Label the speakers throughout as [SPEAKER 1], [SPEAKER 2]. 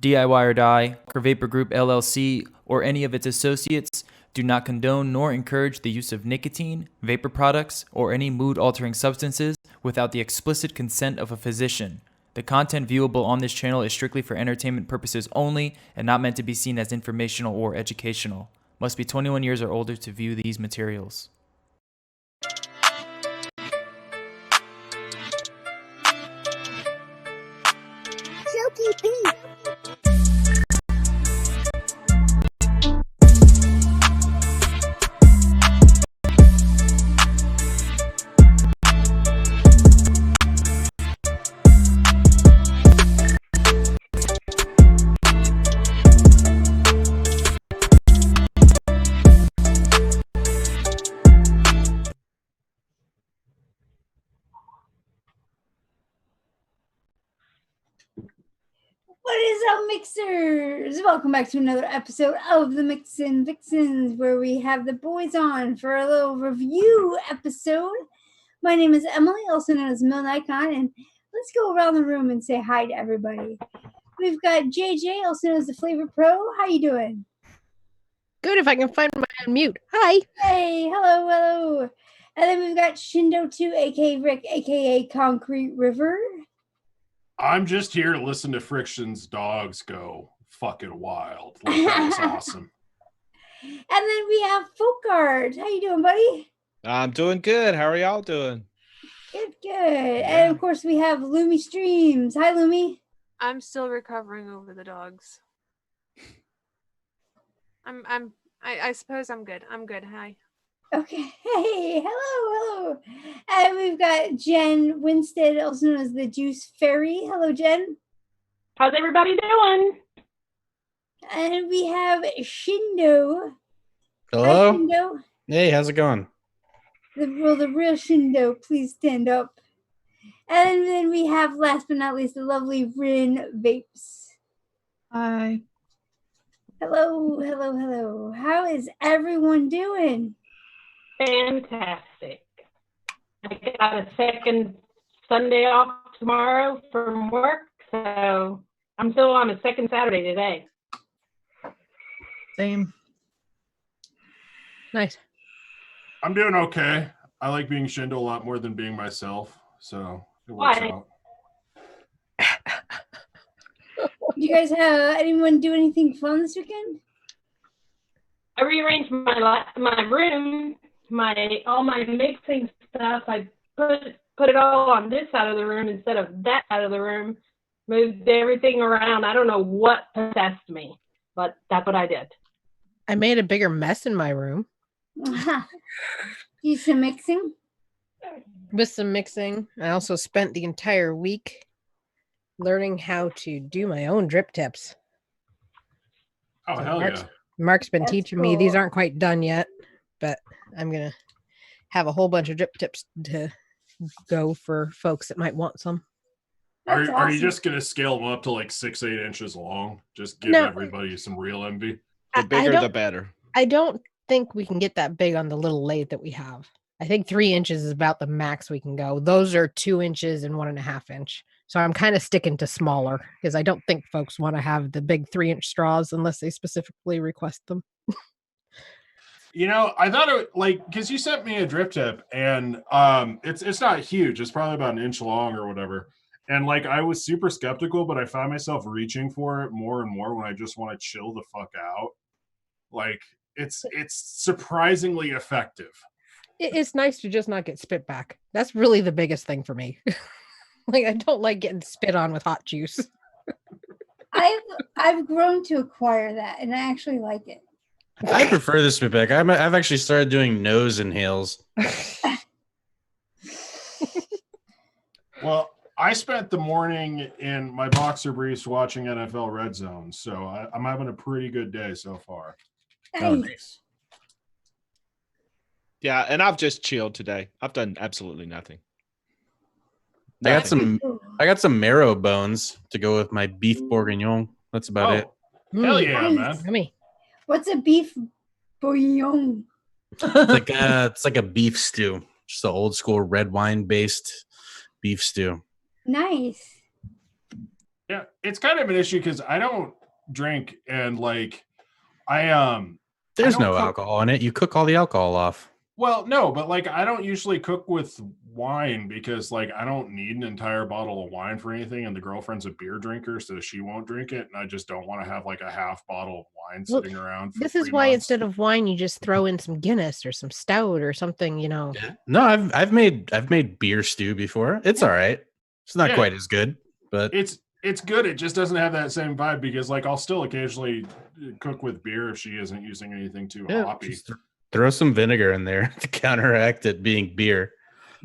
[SPEAKER 1] DIY or Die, or Vapor Group LLC, or any of its associates do not condone nor encourage the use of nicotine, vapor products, or any mood-altering substances without the explicit consent of a physician. The content viewable on this channel is strictly for entertainment purposes only and not meant to be seen as informational or educational. Must be 21 years or older to view these materials.
[SPEAKER 2] Silky Pete. What is up, mixers? Welcome back to another episode of the MIXINVIXENS, where we have the boys on for a little review episode. My name is Emily, also known as Millen Icon, and let's go around the room and say hi to everybody. We've got JJ, also known as the Flavor Pro. How you doing?
[SPEAKER 3] Good, if I can find my unmute. Hi.
[SPEAKER 2] Hey, hello. And then we've got Shindo 2, aka Rick, aka Concrete River.
[SPEAKER 4] I'm just here to listen to Friction's dogs go fucking wild. Like, that was awesome.
[SPEAKER 2] And then we have Folkart. How you doing, buddy?
[SPEAKER 5] I'm doing good. How are y'all doing?
[SPEAKER 2] Good. And of course we have Lumi Streams. Hi, Lumi.
[SPEAKER 6] I'm still recovering over the dogs. I suppose I'm good. I'm good. Hi.
[SPEAKER 2] Okay. Hey, hello. And we've got Jen Winstead, also known as the Juice Fairy. Hello, Jen.
[SPEAKER 7] How's everybody doing?
[SPEAKER 2] And we have Shindo.
[SPEAKER 8] Hello.
[SPEAKER 2] Hi, Shindo.
[SPEAKER 8] Hey, how's it going?
[SPEAKER 2] The real Shindo, please stand up. And then we have, last but not least, the lovely Rin Vapes.
[SPEAKER 9] Hi.
[SPEAKER 2] Hello. How is everyone doing?
[SPEAKER 7] Fantastic. I got a second Sunday off tomorrow from work, so I'm still on a second Saturday today.
[SPEAKER 9] Same.
[SPEAKER 3] Nice.
[SPEAKER 4] I'm doing okay. I like being Shindo a lot more than being myself, so it works
[SPEAKER 7] Why?
[SPEAKER 4] out.
[SPEAKER 2] Did you guys have anyone do anything fun this weekend?
[SPEAKER 7] I rearranged my room, all my mixing stuff. I put it all on this side of the room instead of that side of the room. Moved everything around. I don't know what possessed me, but that's what I did.
[SPEAKER 3] I made a bigger mess in my room
[SPEAKER 2] Do some mixing?
[SPEAKER 3] with some mixing. I also spent the entire week learning how to do my own drip tips.
[SPEAKER 4] Oh, hell yeah.
[SPEAKER 3] Mark's been
[SPEAKER 2] That's
[SPEAKER 3] teaching me. These
[SPEAKER 2] cool.
[SPEAKER 3] aren't quite done yet, but I'm going to have a whole bunch of drip tips to go for folks that might want some.
[SPEAKER 4] Are
[SPEAKER 2] That's
[SPEAKER 4] you
[SPEAKER 2] awesome.
[SPEAKER 4] just going to scale them up to like 6-8 inches long? Just give
[SPEAKER 3] No.
[SPEAKER 4] everybody some real envy?
[SPEAKER 5] The
[SPEAKER 3] I
[SPEAKER 5] bigger,
[SPEAKER 3] don't-
[SPEAKER 5] the better.
[SPEAKER 3] I don't think we can get that big on the little lathe that we have. I think 3 inches is about the max we can go. Those are 2 inches and 1.5 inch. So I'm kind of sticking to smaller because I don't think folks want to have the big 3-inch straws unless they specifically request them.
[SPEAKER 4] You know, I thought it like because you sent me a drip tip and it's not huge. It's probably about 1 inch long or whatever. And like I was super skeptical, but I found myself reaching for it more and more when I just want to chill the fuck out. Like it's surprisingly effective.
[SPEAKER 3] It's nice to just not get spit back. That's really the biggest thing for me. Like I don't like getting spit on with hot juice.
[SPEAKER 2] I've grown to acquire that, and I actually like it.
[SPEAKER 8] I prefer the spit back. I've actually started doing nose inhales.
[SPEAKER 4] Well, I spent the morning in my boxer briefs watching NFL Red Zone, so I'm having a pretty good day so far.
[SPEAKER 8] Oh,
[SPEAKER 2] Nice.
[SPEAKER 5] Yeah, and I've just chilled today. I've done absolutely nothing.
[SPEAKER 8] I got
[SPEAKER 5] Nothing.
[SPEAKER 8] some marrow bones to go with my beef bourguignon. That's about it.
[SPEAKER 4] Hell yeah,
[SPEAKER 2] Nice.
[SPEAKER 4] man.
[SPEAKER 3] Yummy.
[SPEAKER 2] What's a beef bouillon?
[SPEAKER 8] It's like a beef stew, just an old school red wine based beef stew.
[SPEAKER 2] Nice.
[SPEAKER 4] Yeah, it's kind of an issue because I don't drink and like I
[SPEAKER 8] There's
[SPEAKER 4] don't
[SPEAKER 8] no
[SPEAKER 4] cook-
[SPEAKER 8] alcohol in it. You cook all the alcohol off.
[SPEAKER 4] Well, no, but like I don't usually cook with wine because like I don't need an entire bottle of wine for anything, and the girlfriend's a beer drinker, so she won't drink it, and I just don't want to have like a half bottle of wine
[SPEAKER 3] Well,
[SPEAKER 4] sitting around. For
[SPEAKER 3] This is
[SPEAKER 4] 3
[SPEAKER 3] why
[SPEAKER 4] months.
[SPEAKER 3] instead of wine, you just throw in some Guinness or some stout or something,
[SPEAKER 8] No, I've made beer stew before. It's all right. It's not
[SPEAKER 4] Yeah.
[SPEAKER 8] quite as good, but
[SPEAKER 4] It's good. It just doesn't have that same vibe because like I'll still occasionally cook with beer if she isn't using anything too
[SPEAKER 8] yeah,
[SPEAKER 4] hoppy.
[SPEAKER 8] just throw some vinegar in there to counteract it being beer.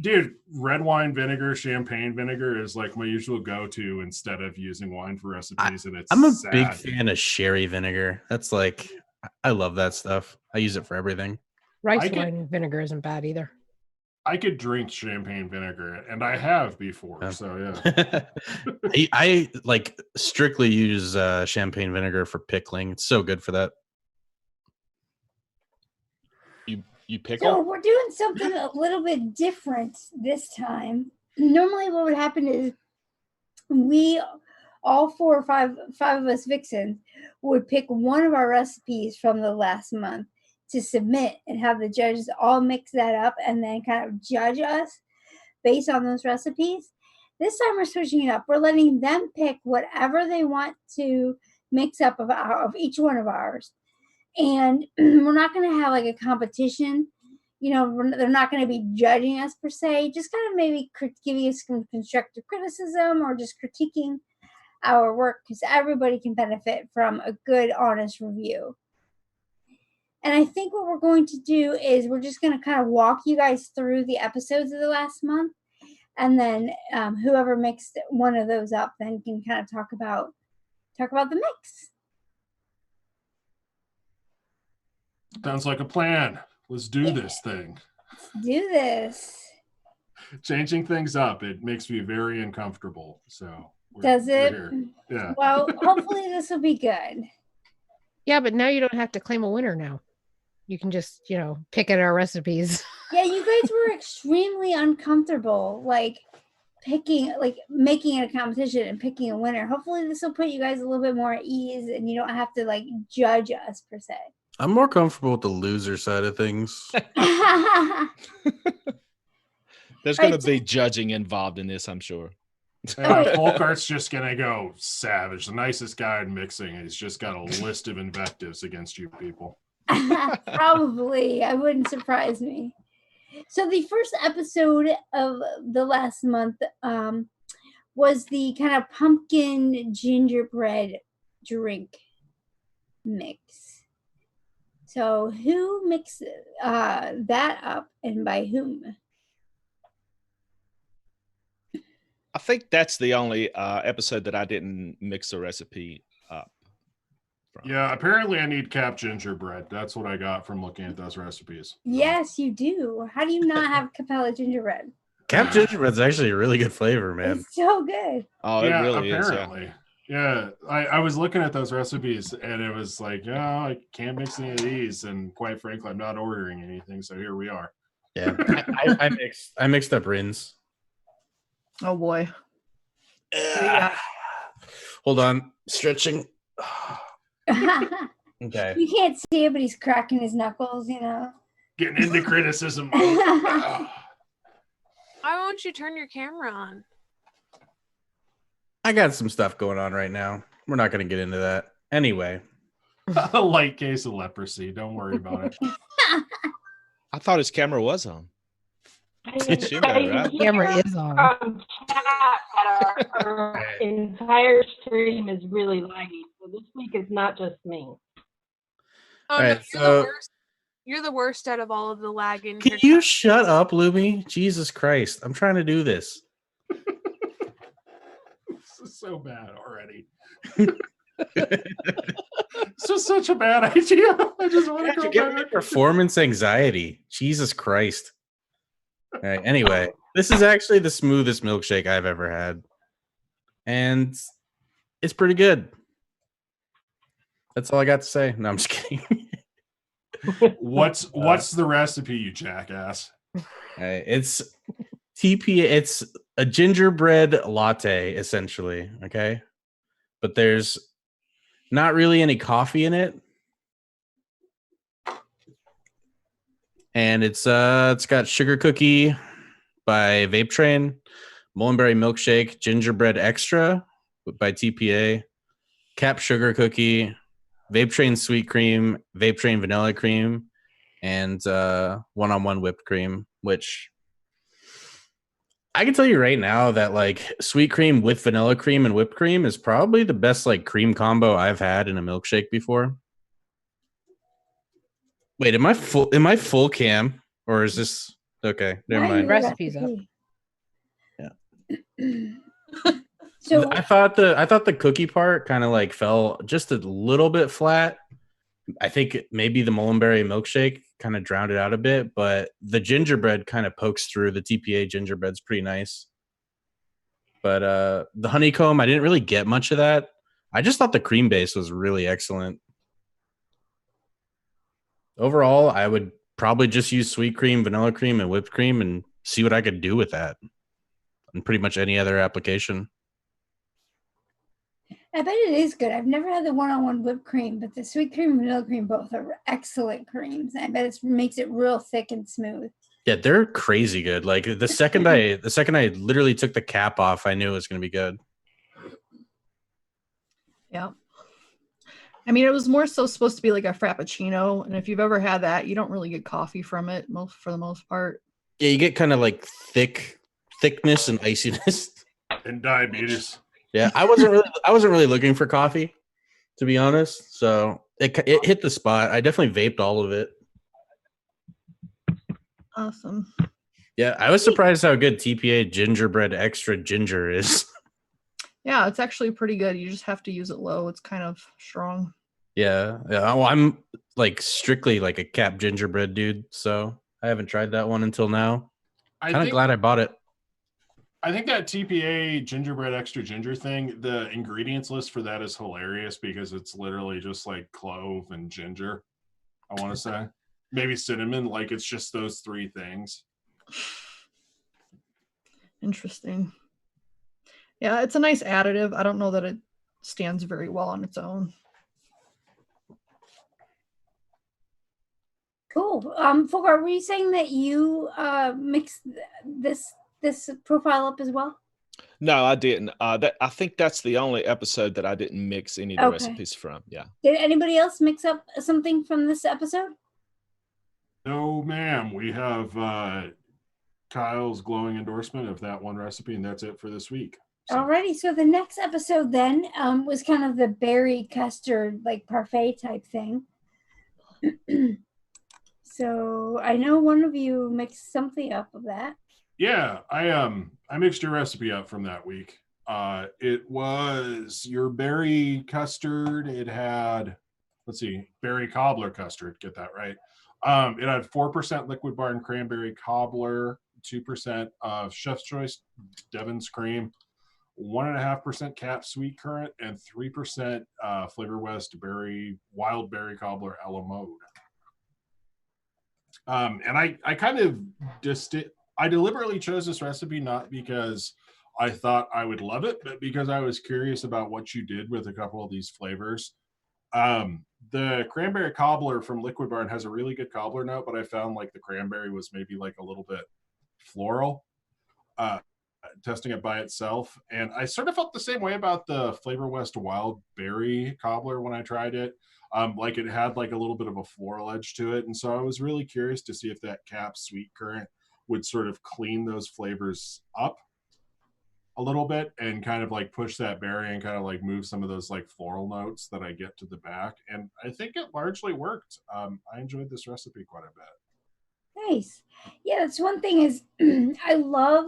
[SPEAKER 4] Dude, red wine vinegar, champagne vinegar is like my usual go-to instead of using wine for recipes, and it's
[SPEAKER 8] I'm a
[SPEAKER 4] sad.
[SPEAKER 8] big fan of sherry vinegar. That's like I love that stuff. I use it for everything.
[SPEAKER 3] rice
[SPEAKER 4] could-
[SPEAKER 3] wine vinegar isn't bad either.
[SPEAKER 4] I could drink champagne vinegar, and I have before.
[SPEAKER 8] Yeah.
[SPEAKER 4] So yeah,
[SPEAKER 8] I like strictly use champagne vinegar for pickling. It's so good for that.
[SPEAKER 5] You pickle?
[SPEAKER 2] So we're doing something a little bit different this time. Normally, what would happen is we, all four or five of us Vixens, would pick one of our recipes from the last month to submit and have the judges all mix that up and then kind of judge us based on those recipes. This time we're switching it up. We're letting them pick whatever they want to mix up of each one of ours. And we're not going to have like a competition. They're not going to be judging us per se, just kind of maybe giving us some constructive criticism or just critiquing our work because everybody can benefit from a good, honest review. And I think what we're going to do is we're just going to kind of walk you guys through the episodes of the last month. And then whoever mixed one of those up then can kind of talk about the mix.
[SPEAKER 4] sounds like a plan. Let's do this thing.
[SPEAKER 2] Let's do this.
[SPEAKER 4] Changing things up, it makes me very uncomfortable. So
[SPEAKER 2] Does
[SPEAKER 4] we're
[SPEAKER 2] it?
[SPEAKER 4] here. Yeah.
[SPEAKER 2] Well, hopefully this will be good.
[SPEAKER 3] Yeah, but now you don't have to claim a winner now. You can just, pick at our recipes.
[SPEAKER 2] Yeah, you guys were extremely uncomfortable, like making it a competition and picking a winner. Hopefully this will put you guys a little bit more at ease and you don't have to like judge us per se.
[SPEAKER 8] I'm more comfortable with the loser side of things.
[SPEAKER 5] There's
[SPEAKER 2] Right,
[SPEAKER 5] going to be judging involved in this, I'm sure.
[SPEAKER 4] Folkart's just gonna go savage. The nicest guy in mixing. He's just got a list of invectives against you people.
[SPEAKER 2] Probably. I wouldn't surprise me. So the first episode of the last month was the kind of pumpkin gingerbread drink mix. So who mixed that up and by whom?
[SPEAKER 5] I think that's the only episode that I didn't mix the recipe up from.
[SPEAKER 4] Yeah, apparently I need cap gingerbread. That's what I got from looking at those recipes.
[SPEAKER 2] Yes, you do. How do you not have Capella gingerbread?
[SPEAKER 8] Cap gingerbread's actually a really good flavor, man.
[SPEAKER 2] It's so good.
[SPEAKER 5] Oh,
[SPEAKER 4] Yeah,
[SPEAKER 5] it really
[SPEAKER 4] apparently.
[SPEAKER 5] is.
[SPEAKER 4] Yeah, I was looking at those recipes and it was like, I can't mix any of these. And quite frankly, I'm not ordering anything. So here we are.
[SPEAKER 8] Yeah, I mixed up Rins.
[SPEAKER 9] Oh boy.
[SPEAKER 8] Hold on, stretching. Okay.
[SPEAKER 2] You can't see it, but he's cracking his knuckles,
[SPEAKER 4] Getting into criticism.
[SPEAKER 6] Why won't you turn your camera on?
[SPEAKER 8] I got some stuff going on right now. We're not going to get into that. Anyway,
[SPEAKER 4] A light case of leprosy. Don't worry about it.
[SPEAKER 5] I thought his camera was on. It's you, right?
[SPEAKER 3] Camera is on.
[SPEAKER 7] From chat that our entire stream is really laggy. So this week is not just me.
[SPEAKER 6] Oh,
[SPEAKER 8] Alright,
[SPEAKER 6] no,
[SPEAKER 8] so-
[SPEAKER 6] the worst. You're the worst out of all of the lag in
[SPEAKER 8] can
[SPEAKER 6] here.
[SPEAKER 8] you shut up, Lumi? Jesus Christ. I'm trying to do this.
[SPEAKER 4] This is so bad already. It's just such a bad idea. I just want to
[SPEAKER 8] You're
[SPEAKER 4] go
[SPEAKER 8] giving me
[SPEAKER 4] back.
[SPEAKER 8] performance anxiety. Jesus Christ. All right. Anyway, this is actually the smoothest milkshake I've ever had. And it's pretty good. That's all I got to say. No, I'm just kidding.
[SPEAKER 4] What's the recipe, you jackass?
[SPEAKER 8] It's TP. It's a gingerbread latte, essentially. Okay. but there's not really any coffee in it. And it's got Sugar Cookie by Vape Train, Mullenberry Milkshake, Gingerbread Extra by TPA, Cap Sugar Cookie, Vape Train Sweet Cream, Vape Train Vanilla Cream, and one-on-one whipped cream, which I can tell you right now that like sweet cream with vanilla cream and whipped cream is probably the best like cream combo I've had in a milkshake before. Wait, am I full cam or is this okay? Never mind.
[SPEAKER 3] Recipes up.
[SPEAKER 2] So
[SPEAKER 8] I thought the cookie part kind of like fell just a little bit flat. I think maybe the Mullenberry milkshake kind of drowned it out a bit, but the gingerbread kind of pokes through. The TPA gingerbread's pretty nice. But the honeycomb, I didn't really get much of that. I just thought the cream base was really excellent. Overall, I would probably just use sweet cream, vanilla cream, and whipped cream and see what I could do with that. And pretty much any other application.
[SPEAKER 2] I bet it is good. I've never had the one-on-one whipped cream, but the sweet cream and vanilla cream both are excellent creams. I bet it makes it real thick and smooth.
[SPEAKER 8] Yeah, they're crazy good. Like the second I literally took the cap off, I knew it was going to be good.
[SPEAKER 9] Yeah. I mean, it was more so supposed to be like a frappuccino, and if you've ever had that, you don't really get coffee from it for the most part.
[SPEAKER 8] Yeah, you get kind of like thickness and iciness
[SPEAKER 4] And diabetes.
[SPEAKER 8] Yeah, I wasn't really looking for coffee, to be honest. So it hit the spot. I definitely vaped all of it.
[SPEAKER 9] Awesome.
[SPEAKER 8] Yeah, I was surprised how good TPA gingerbread extra ginger is.
[SPEAKER 9] Yeah, it's actually pretty good. You just have to use it low. It's kind of strong.
[SPEAKER 8] Yeah. Well, I'm like strictly like a cap gingerbread dude, so I haven't tried that one until now. Kind of glad I bought it.
[SPEAKER 4] I think that TPA gingerbread extra ginger thing, the ingredients list for that is hilarious because it's literally just like clove and ginger, I want to say. Maybe cinnamon, like it's just those three things.
[SPEAKER 9] Interesting. Yeah, it's a nice additive. I don't know that it stands very well on its own.
[SPEAKER 2] Cool. Fulgar, were you saying that you mixed this profile up as well?
[SPEAKER 5] No, I didn't. I think that's the only episode that I didn't mix any of the recipes from. Yeah.
[SPEAKER 2] Did anybody else mix up something from this episode?
[SPEAKER 4] No, ma'am. We have Kyle's glowing endorsement of that one recipe, and that's it for this week. So.
[SPEAKER 2] Alrighty, so the next episode then was kind of the berry custard, like parfait type thing. So I know one of you mixed something up of that.
[SPEAKER 4] Yeah, I mixed your recipe up from that week. It was your berry custard. It had, let's see, berry cobbler custard. Get that right. It had 4% Liquid Barn cranberry cobbler, 2% of Chef's Choice Devon's cream, 1.5% Cap sweet currant, and 3% Flavor West berry wild berry cobbler a la mode. And I kind of I deliberately chose this recipe not because I thought I would love it, but because I was curious about what you did with a couple of these flavors. The cranberry cobbler from Liquid Barn has a really good cobbler note, but I found like the cranberry was maybe like a little bit floral, testing it by itself. And I sort of felt the same way about the Flavor West wild berry cobbler when I tried it. Like it had like a little bit of a floral edge to it. And so I was really curious to see if that Cap sweet currant would sort of clean those flavors up a little bit and kind of like push that berry and kind of like move some of those like floral notes that I get to the back. And I think it largely worked. I enjoyed this recipe quite a bit.
[SPEAKER 2] Nice. Yeah, that's one thing is I love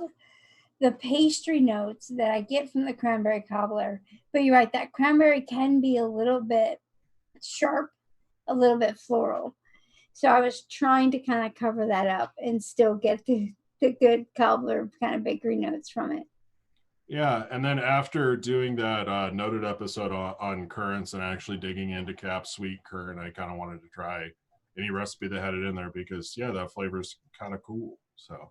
[SPEAKER 2] the pastry notes that I get from the cranberry cobbler. But you're right, that cranberry can be a little bit sharp, a little bit floral. So I was trying to kind of cover that up and still get the good cobbler kind of bakery notes from it.
[SPEAKER 4] Yeah, and then after doing that noted episode on currants and actually digging into Cap sweet currant, I kind of wanted to try any recipe that had it in there because yeah, that flavor's kind of cool. So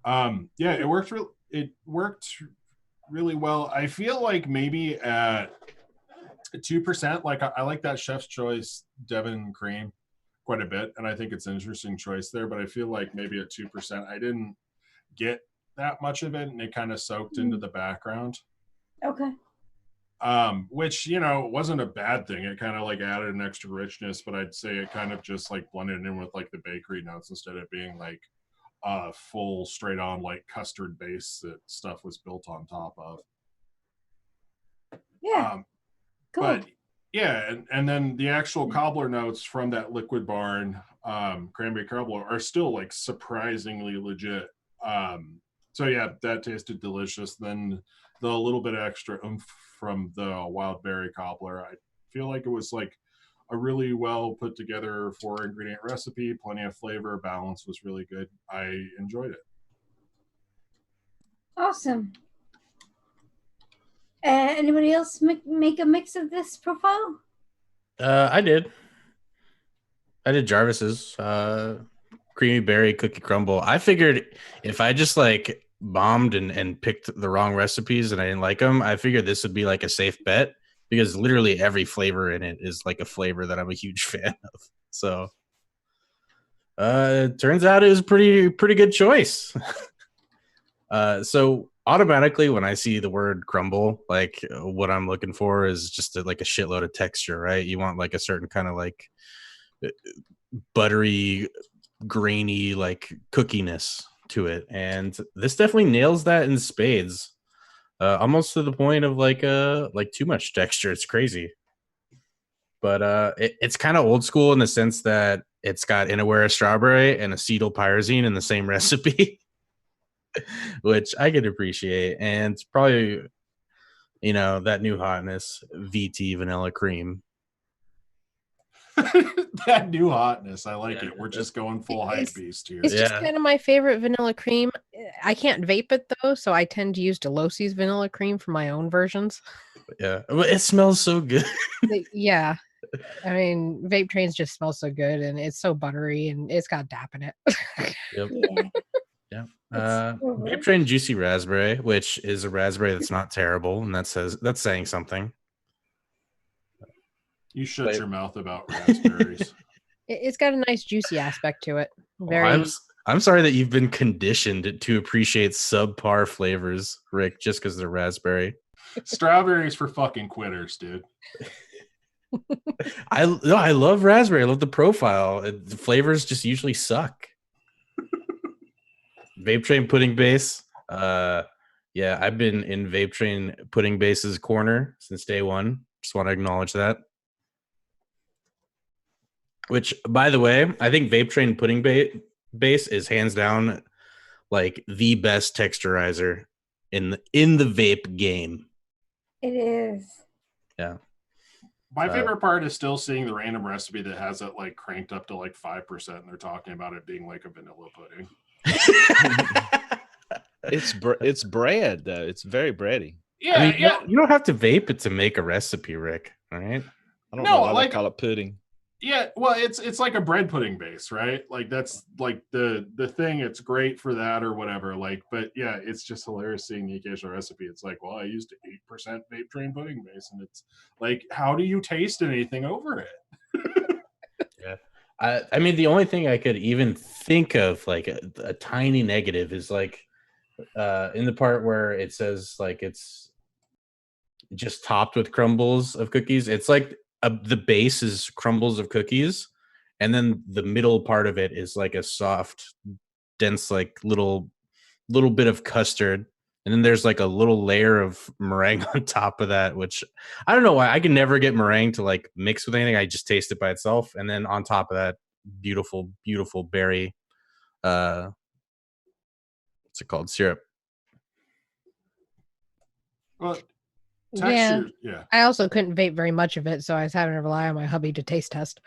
[SPEAKER 4] yeah, it worked really well. I feel like maybe at 2%, like I like that Chef's Choice Devon cream quite a bit, and I think it's an interesting choice there. But I feel like maybe at 2%, I didn't get that much of it, and it kind of soaked into the background.
[SPEAKER 2] Okay.
[SPEAKER 4] Which, you know, wasn't a bad thing. It kind of like added an extra richness, but I'd say it kind of just like blended in with like the bakery notes instead of being like full straight on like custard base that stuff was built on top of.
[SPEAKER 2] Yeah. Cool.
[SPEAKER 4] But yeah, and then the actual cobbler notes from that Liquid Barn cranberry cobbler are still like surprisingly legit. So yeah, that tasted delicious. Then the little bit extra oomph from the wild berry cobbler, I feel like it was like a really well put together 4-ingredient recipe, plenty of flavor, balance was really good. I enjoyed it.
[SPEAKER 2] Awesome. Anybody else make a mix of this profile?
[SPEAKER 8] I did Jarvis's creamy berry cookie crumble. I figured if I just like bombed and picked the wrong recipes and I didn't like them, I figured this would be like a safe bet because literally every flavor in it is like a flavor that I'm a huge fan of. So it turns out it was pretty good choice. So automatically when I see the word crumble, like what I'm looking for is just like a shitload of texture, right? You want like a certain kind of like buttery, grainy, like cookiness to it. And this definitely nails that in spades. Almost to the point of like too much texture. It's crazy. But it's kind of old school in the sense that it's got Inawera strawberry and acetyl pyrazine in the same recipe. Which I could appreciate, and probably, you know, that new hotness, VT vanilla cream.
[SPEAKER 4] That new hotness, I like it. We're just going full hype beast here.
[SPEAKER 3] It's just kind of my favorite vanilla cream. I can't vape it though, so I tend to use Delosi's vanilla cream for my own versions.
[SPEAKER 8] Yeah, it smells so good.
[SPEAKER 3] Yeah, I mean, vape trains just smell so good, and it's so buttery, and it's got DAP in it.
[SPEAKER 8] Yep. Yeah. Vape Train Juicy Raspberry, which is a raspberry that's not terrible, and that's saying something.
[SPEAKER 4] You shut your mouth about raspberries.
[SPEAKER 3] It's got a nice juicy aspect to it. Very.
[SPEAKER 8] I'm sorry that you've been conditioned to appreciate subpar flavors, Rick, just because they're raspberry.
[SPEAKER 4] Strawberries for fucking quitters, dude.
[SPEAKER 8] I love raspberry. I love the profile. The flavors just usually suck. Vape Train pudding base. Yeah, I've been in Vape Train pudding base's corner since day one. Just want to acknowledge that. Which, by the way, I think Vape Train pudding base is hands down like the best texturizer in the vape game.
[SPEAKER 2] It is.
[SPEAKER 8] Yeah.
[SPEAKER 4] My favorite part is still seeing the random recipe that has it like cranked up to like 5%, and they're talking about it being like a vanilla pudding.
[SPEAKER 5] It's bread though. It's very bready.
[SPEAKER 4] Yeah,
[SPEAKER 8] I mean, you don't have to vape it to make a recipe, Rick. All right.
[SPEAKER 5] I don't know why they call it pudding.
[SPEAKER 4] Yeah, well, it's like a bread pudding base, right? Like that's like the thing. It's great for that or whatever. Like, but yeah, it's just hilarious seeing the occasional recipe. It's like, well, I used 8% Vape Train pudding base, and it's like, how do you taste anything over it?
[SPEAKER 8] Yeah. I mean, the only thing I could even think of, like a tiny negative, is like in the part where it says like it's just topped with crumbles of cookies. It's like the base is crumbles of cookies, and then the middle part of it is like a soft, dense, like little bit of custard, and then there's like a little layer of meringue on top of that, which I don't know why I can never get meringue to like mix with anything. I just taste it by itself, and then on top of that, beautiful berry what's it called, syrup.
[SPEAKER 4] Well, texture, yeah.
[SPEAKER 3] I also couldn't vape very much of it, so I was having to rely on my hubby to taste test.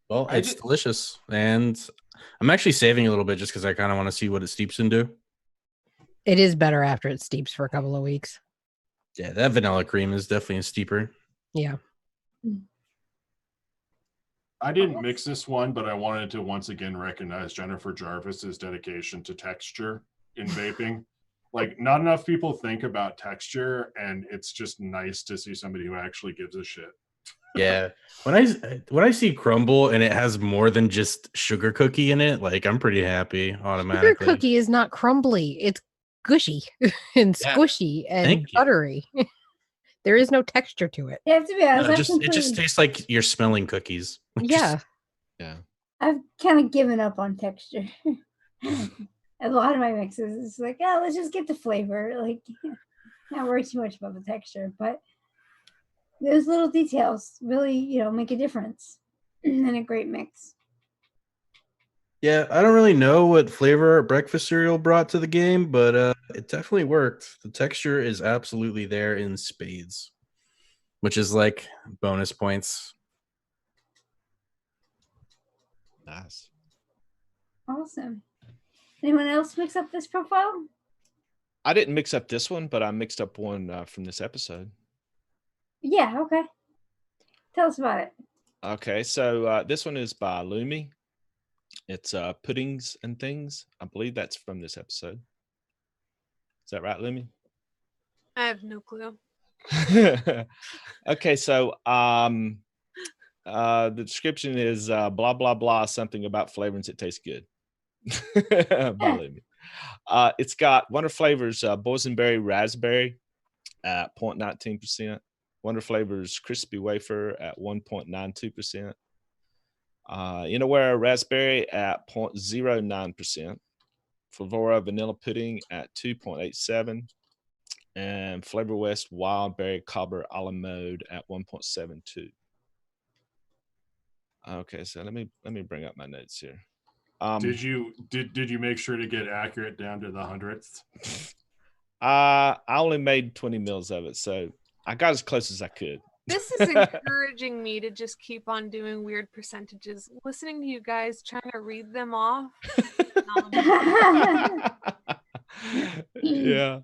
[SPEAKER 8] Well, it's delicious, and I'm actually saving a little bit just because I kind of want to see what it steeps into.
[SPEAKER 3] It is better after it steeps for a couple of weeks.
[SPEAKER 8] Yeah, that vanilla cream is definitely a steeper.
[SPEAKER 3] Yeah.
[SPEAKER 4] I didn't mix this one, but I wanted to once again recognize Jennifer Jarvis's dedication to texture in vaping. Like, not enough people think about texture, and it's just nice to see somebody who actually gives a shit.
[SPEAKER 8] Yeah. When I see crumble and it has more than just sugar cookie in it, like I'm pretty happy
[SPEAKER 3] Sugar
[SPEAKER 8] automatically.
[SPEAKER 3] cookie is not crumbly. It's gushy and
[SPEAKER 8] Yeah,
[SPEAKER 3] squishy and
[SPEAKER 8] thank you.
[SPEAKER 3] buttery. There is no texture to it.
[SPEAKER 2] You have to be honest.
[SPEAKER 8] It just tastes like you're smelling cookies.
[SPEAKER 3] Yeah.
[SPEAKER 5] Yeah.
[SPEAKER 2] I've kind of given up on texture. A lot of my mixes, it's like, oh, let's just get the flavor. Like, not worry too much about the texture, but those little details really, make a difference in a great mix.
[SPEAKER 8] Yeah, I don't really know what flavor breakfast cereal brought to the game, but it definitely worked. The texture is absolutely there in spades, which is like bonus points.
[SPEAKER 5] Nice.
[SPEAKER 2] Awesome. Anyone else mix up this profile?
[SPEAKER 5] I didn't mix up this one, but I mixed up one from this episode.
[SPEAKER 2] Yeah, okay. Tell us about it.
[SPEAKER 5] Okay, so this one is by Lumi. It's Puddings and Things. I believe that's from this episode. Is that right, Lumi?
[SPEAKER 6] I have no clue.
[SPEAKER 5] Okay, so the description is blah blah blah, something about flavorings that taste good. By Lumi. It's got Wonder Flavors boysenberry raspberry at 0.19%. Wonder Flavors crispy wafer at 1.92%. Innerwear raspberry at 0.09%. Flavora vanilla pudding at 2.87%. And Flavor West wild berry cobbler a la mode at 1.72. Okay, so let me bring up my notes here.
[SPEAKER 4] Did you make sure to get accurate down to the hundredths?
[SPEAKER 5] I only made 20 mils of it, so I got as close as I could.
[SPEAKER 6] This is encouraging me to just keep on doing weird percentages. Listening to you guys trying to read them off.
[SPEAKER 5] Yeah.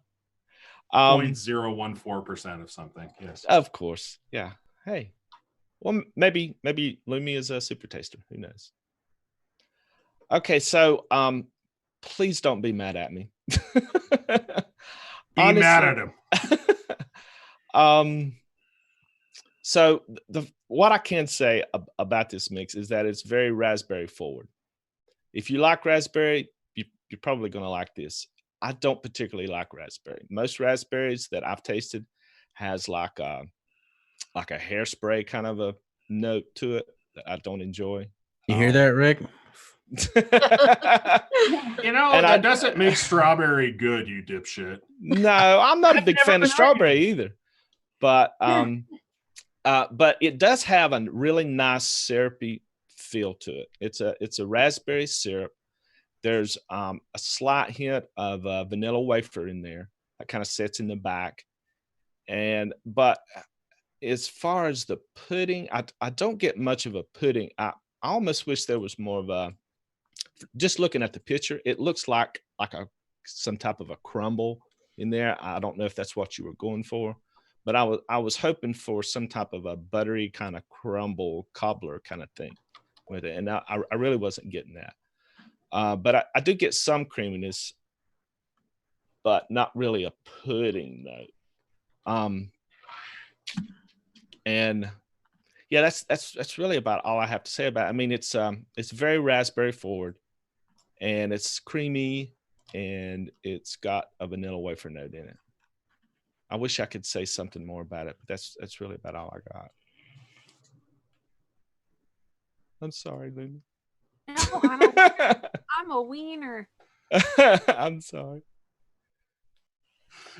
[SPEAKER 4] 0.014% of something. Yes.
[SPEAKER 5] Of course. Yeah. Hey. Well, maybe Lumi is a super taster. Who knows? Okay, so please don't be mad at me.
[SPEAKER 4] Be mad at him.
[SPEAKER 5] So what I can say about this mix is that it's very raspberry forward. If you like raspberry, you're probably going to like this. I don't particularly like raspberry. Most raspberries that I've tasted has like a hairspray kind of a note to it that I don't enjoy.
[SPEAKER 8] You hear that, Rick?
[SPEAKER 4] That doesn't make strawberry good, you dipshit.
[SPEAKER 5] No, I'm not a big fan of strawberry either. But it does have a really nice syrupy feel to it. It's a raspberry syrup. There's a slight hint of vanilla wafer in there that kind of sits in the back. But as far as the pudding, I don't get much of a pudding. I almost wish there was more of a. Just looking at the picture, it looks like some type of a crumble in there. I don't know if that's what you were going for, but I was hoping for some type of a buttery kind of crumble cobbler kind of thing with it, and I really wasn't getting that. But I do get some creaminess, but not really a pudding note. And yeah, that's really about all I have to say about it. I mean, it's very raspberry forward, and it's creamy, and it's got a vanilla wafer note in it. I wish I could say something more about it, but that's really about all I got. I'm sorry, Luna.
[SPEAKER 6] No, I'm a wiener.
[SPEAKER 5] I'm sorry.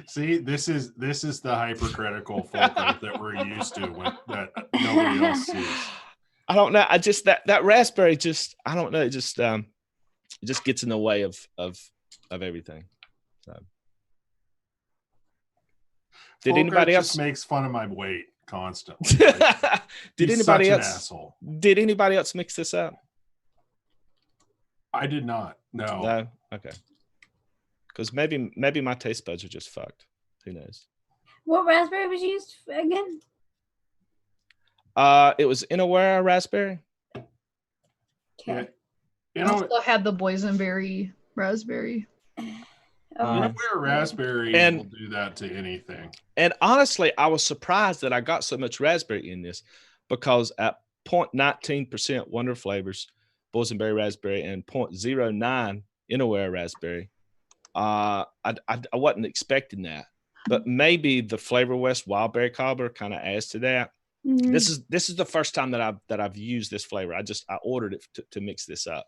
[SPEAKER 4] See, this is the hypercritical Fulcrum that we're used to that nobody else sees.
[SPEAKER 5] I don't know. I just that raspberry I don't know. It just gets in the way of everything. So. Did
[SPEAKER 4] Fulcrum
[SPEAKER 5] anybody else
[SPEAKER 4] just makes fun of my weight constantly?
[SPEAKER 5] Did anybody else mix this up?
[SPEAKER 4] I did not. No.
[SPEAKER 5] No. Okay. Because maybe my taste buds are just fucked. Who knows?
[SPEAKER 2] What raspberry was used again?
[SPEAKER 5] It was Innerwear raspberry.
[SPEAKER 2] Okay.
[SPEAKER 4] You
[SPEAKER 9] I
[SPEAKER 4] know,
[SPEAKER 9] also had the boysenberry raspberry.
[SPEAKER 4] Anywhere raspberry
[SPEAKER 5] And-
[SPEAKER 4] will do that to anything.
[SPEAKER 5] And honestly, I was surprised that I got so much raspberry in this, because at 0.19% Wonder Flavors, boysenberry raspberry, and 0.09 Innerwear raspberry, I wasn't expecting that. But maybe the Flavor West Wildberry Cobbler kind of adds to that.
[SPEAKER 2] Mhm.
[SPEAKER 5] This is the first time that I've used this flavor. I ordered it to mix this up.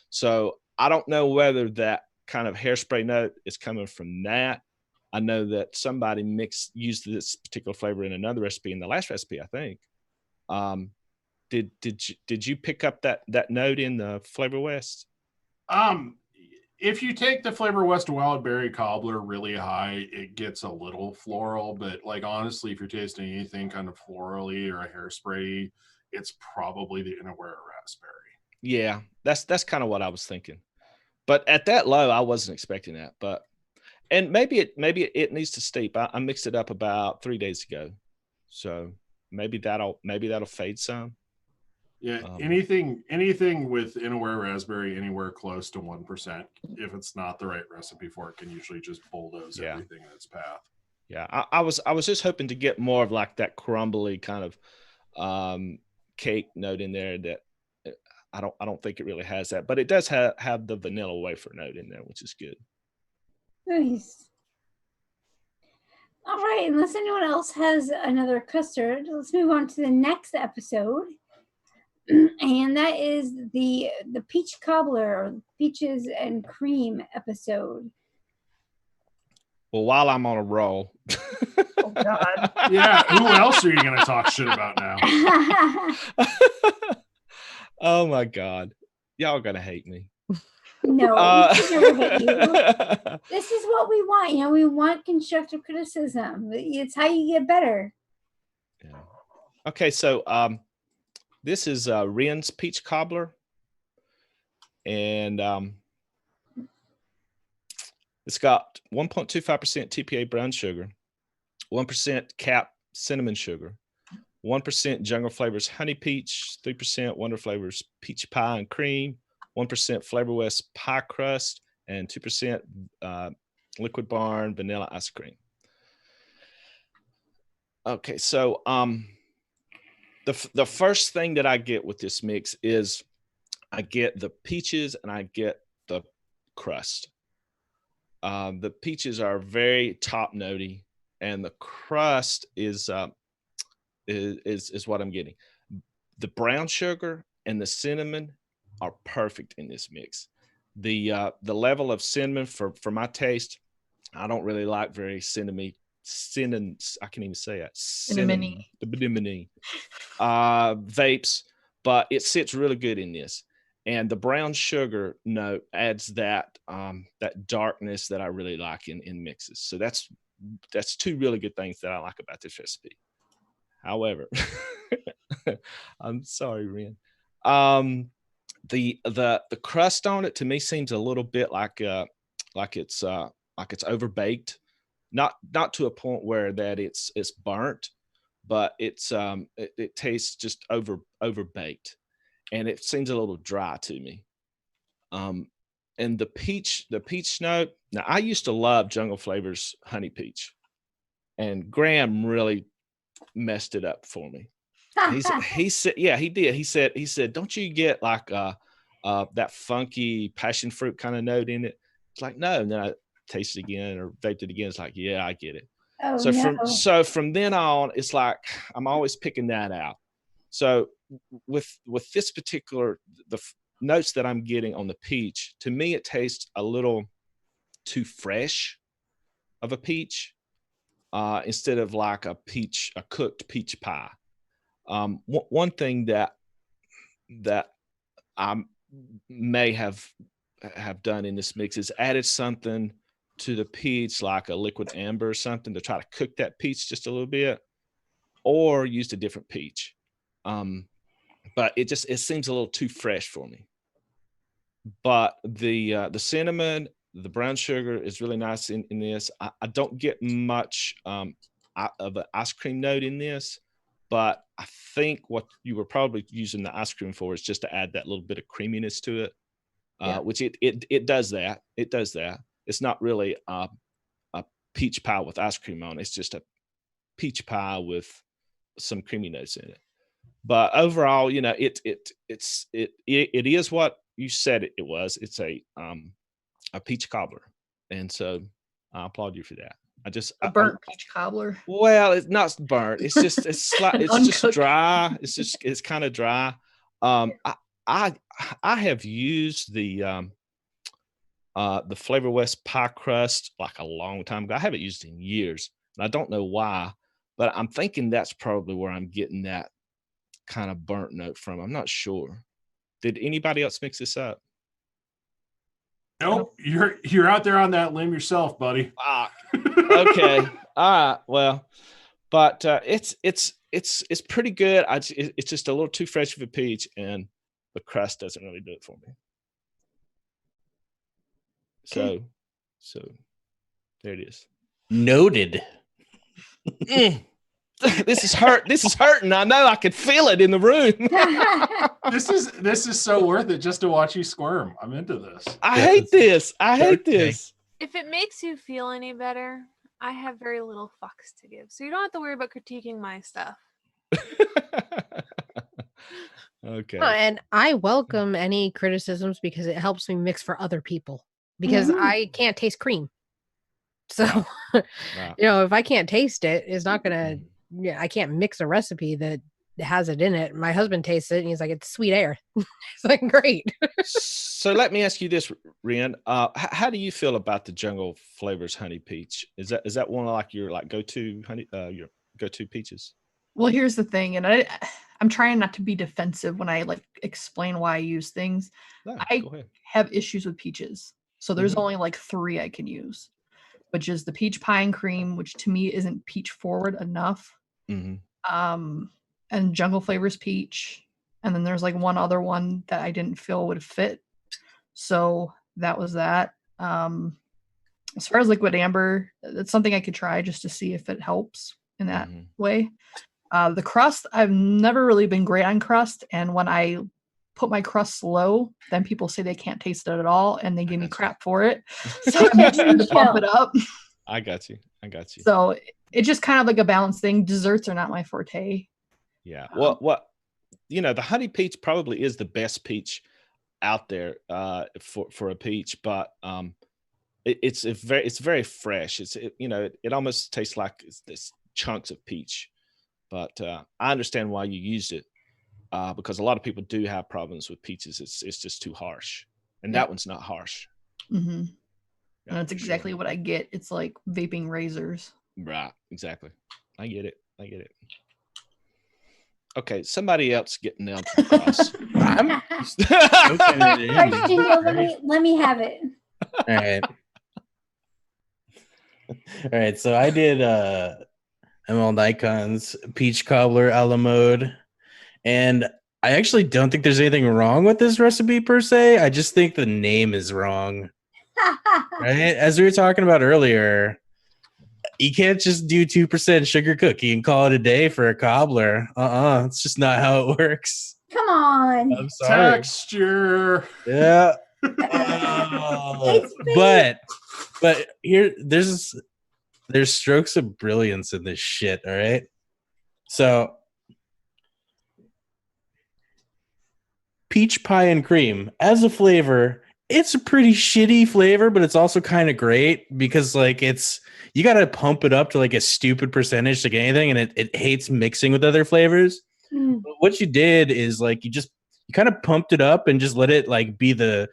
[SPEAKER 5] So I don't know whether that kind of hairspray note is coming from that. I know that somebody used this particular flavor in another recipe, in the last recipe, I think. Did you pick up that note in the Flavor West?
[SPEAKER 4] If you take the Flavor West Wild Berry Cobbler really high, it gets a little floral. But like honestly, if you're tasting anything kind of florally or a hairspray, it's probably the Innerwear raspberry.
[SPEAKER 5] Yeah, that's kind of what I was thinking. But at that low, I wasn't expecting that. And maybe it needs to steep. I mixed it up about 3 days ago, so maybe that'll fade some.
[SPEAKER 4] Yeah, anything with Innerwear raspberry anywhere close to 1%, if it's not the right recipe for it, can usually just bulldoze everything in its path.
[SPEAKER 5] Yeah, I was just hoping to get more of like that crumbly kind of cake note in there that I don't think it really has that, but it does have the vanilla wafer note in there, which is good.
[SPEAKER 2] Nice. All right, unless anyone else has another custard, let's move on to the next episode. And that is the peach cobbler, or peaches and cream episode.
[SPEAKER 5] Well, while I'm on a roll.
[SPEAKER 9] Oh God.
[SPEAKER 4] Yeah, who else are you going to talk shit about now?
[SPEAKER 5] Oh my God. Y'all gonna hate me.
[SPEAKER 2] No, we should never hate you. This is what we want. You know, we want constructive criticism. It's how you get better.
[SPEAKER 5] Yeah. Okay, so this is Ren's peach cobbler, and it's got 1.25% TPA brown sugar, 1% cap cinnamon sugar, 1% Jungle Flavors honey peach, 3% Wonder Flavors peach pie and cream, 1% Flavor West pie crust, and 2% Liquid Barn vanilla ice cream. Okay, so the first thing that I get with this mix is I get the peaches and I get the crust. The peaches are very top notey, and the crust is what I'm getting. The brown sugar and the cinnamon are perfect in this mix. The level of cinnamon for my taste, I don't really like very cinnamony. I can't even say it. Cinnamon vapes, but it sits really good in this. And the brown sugar note adds that darkness that I really like in mixes. So that's two really good things that I like about this recipe. However, I'm sorry, Ren. The crust on it to me seems a little bit like it's overbaked. Not to a point where that it's burnt, but it tastes just overbaked, and it seems a little dry to me. And the peach note. Now, I used to love Jungle Flavors honey peach, and Graham really messed it up for me. He said, yeah, he did. He said, don't you get like that funky passion fruit kind of note in it? It's like, no, I taste it again or vaped it again. It's like, yeah, I get it.
[SPEAKER 2] Oh,
[SPEAKER 5] So from then on, it's like I'm always picking that out. So with this particular the notes that I'm getting on the peach, to me it tastes a little too fresh of a peach instead of like a cooked peach pie. One thing that I may have done in this mix is added something to the peach, like a liquid amber or something, to try to cook that peach just a little bit, or used a different peach. But it seems a little too fresh for me. But the cinnamon, the brown sugar is really nice in this. I don't get much of an ice cream note in this, but I think what you were probably using the ice cream for is just to add that little bit of creaminess to it, which it does that. It does that. it's not really a peach pie with ice cream on it. It's just a peach pie with some creamy notes in it. But overall, you know, it is what you said it was. It's a peach cobbler, and so I applaud you for that.
[SPEAKER 9] A burnt peach cobbler.
[SPEAKER 5] Well, it's not burnt. It's just it's just dry. It's kind of dry. I have used the Flavor West pie crust like a long time ago. I haven't used it in years, and I don't know why, but I'm thinking that's probably where I'm getting that kind of burnt note from. I'm not sure. Did anybody else mix this up?
[SPEAKER 4] Nope, you're out there on that limb yourself, buddy.
[SPEAKER 5] Okay. All right. Well, but it's pretty good. It's just a little too fresh of a peach, and the crust doesn't really do it for me.
[SPEAKER 8] Okay.
[SPEAKER 5] So there it is.
[SPEAKER 8] Noted.
[SPEAKER 5] This is hurting. I know. I can feel it in the room.
[SPEAKER 4] This is so worth it just to watch you squirm. I'm into this.
[SPEAKER 5] I hate this.
[SPEAKER 6] If it makes you feel any better, I have very little fucks to give, so you don't have to worry about critiquing my stuff.
[SPEAKER 5] Okay.
[SPEAKER 3] And I welcome any criticisms because it helps me mix for other people, because I can't taste cream. So,
[SPEAKER 5] Wow.
[SPEAKER 3] you know, if I can't taste it, it's not going to, I can't mix a recipe that has it in it. My husband tastes it and he's like, it's sweet air. It's like, great.
[SPEAKER 5] So let me ask you this, Rian. How do you feel about the Jungle Flavors Honey Peach? Is that one of like your go-to honey, your go-to peaches?
[SPEAKER 9] Well, here's the thing, and I'm trying not to be defensive when I like explain why I use things.
[SPEAKER 5] No,
[SPEAKER 9] I
[SPEAKER 5] go ahead.
[SPEAKER 9] have issues with peaches, so there's only like 3 I can use, which is the peach pie and cream, which to me isn't peach forward enough. And Jungle Flavors peach, and then there's like one other one that I didn't feel would fit, so that was that. As far as liquid amber, that's something I could try just to see if it helps in that way. The crust, I've never really been great on crust, and when I put my crust low, then people say they can't taste it at all, and they give me crap for it. So I'm trying to pump it up.
[SPEAKER 5] I got you.
[SPEAKER 9] So it's just kind of like a balance thing. Desserts are not my forte.
[SPEAKER 5] Yeah. What you know, the honey peach probably is the best peach out there for a peach, but it's very fresh. It almost tastes like this chunks of peach. But I understand why you used it, because a lot of people do have problems with peaches. It's just too harsh, and that one's not harsh.
[SPEAKER 9] Yeah, and that's exactly what I get. It's like vaping razors.
[SPEAKER 5] Right. Exactly. I get it. Okay, somebody else getting down to the cross.
[SPEAKER 2] Let me have it.
[SPEAKER 8] All right. So I did ML Nikon's peach cobbler a la mode, and I actually don't think there's anything wrong with this recipe per se. I just think the name is wrong. Right? As we were talking about earlier, you can't just do 2% sugar cookie and call it a day for a cobbler. It's just not how it works.
[SPEAKER 2] Come on.
[SPEAKER 8] I'm sorry.
[SPEAKER 4] Texture.
[SPEAKER 8] Yeah. But here there's strokes of brilliance in this shit, all right? So peach pie and cream as a flavor, it's a pretty shitty flavor, but it's also kind of great because like you got to pump it up to like a stupid percentage to get anything, and it hates mixing with other flavors. But what you did is like you kind of pumped it up and just let it like be the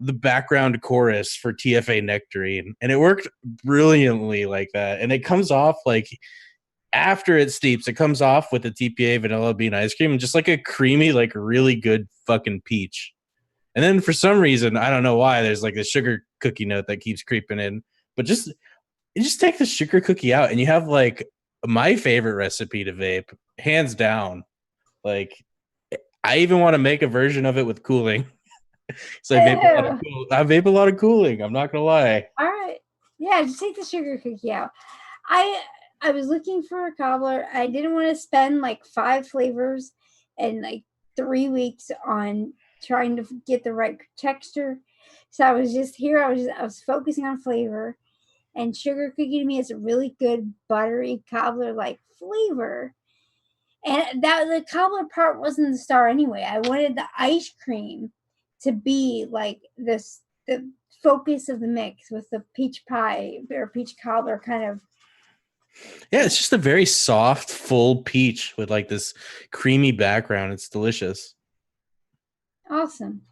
[SPEAKER 8] background chorus for TFA Nectarine, and it worked brilliantly like that. And it comes off like after it steeps, it comes off with the TPA vanilla bean ice cream and just like a creamy, like really good fucking peach. And then for some reason, I don't know why, there's like a sugar cookie note that keeps creeping in. But just take the sugar cookie out, and you have like my favorite recipe to vape, hands down. Like I even want to make a version of it with cooling. So I vape a lot of cooling. I'm not gonna lie.
[SPEAKER 2] All right, yeah, just take the sugar cookie out. I was looking for a cobbler. I didn't want to spend like 5 flavors and like 3 weeks on trying to get the right texture, So I was just here. I was focusing on flavor, and sugar cookie to me is a really good buttery cobbler like flavor. And that the cobbler part wasn't the star anyway. I wanted the ice cream to be like this, the focus of the mix with the peach pie or peach cobbler kind of.
[SPEAKER 8] Yeah, it's just a very soft, full peach with like this creamy background. It's delicious.
[SPEAKER 2] Awesome.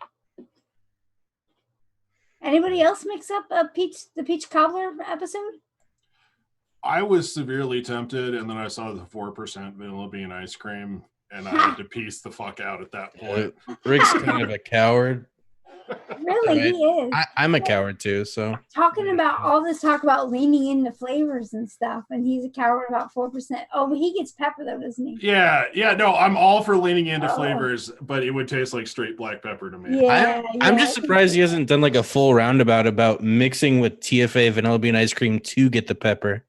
[SPEAKER 2] Anybody else mix up the peach cobbler episode?
[SPEAKER 4] I was severely tempted, and then I saw the 4% vanilla bean ice cream, and I had to piece the fuck out at that point.
[SPEAKER 8] Rick's kind of a coward.
[SPEAKER 2] Really,
[SPEAKER 8] Right.
[SPEAKER 2] he is.
[SPEAKER 8] I'm a coward too, so.
[SPEAKER 2] Talking about all this talk about leaning into flavors and stuff, and he's a coward about 4%. Oh, but he gets pepper though, doesn't he?
[SPEAKER 4] Yeah, no, I'm all for leaning into flavors, but it would taste like straight black pepper to me.
[SPEAKER 8] I'm just surprised he hasn't done like a full roundabout about mixing with TFA vanilla bean ice cream to get the pepper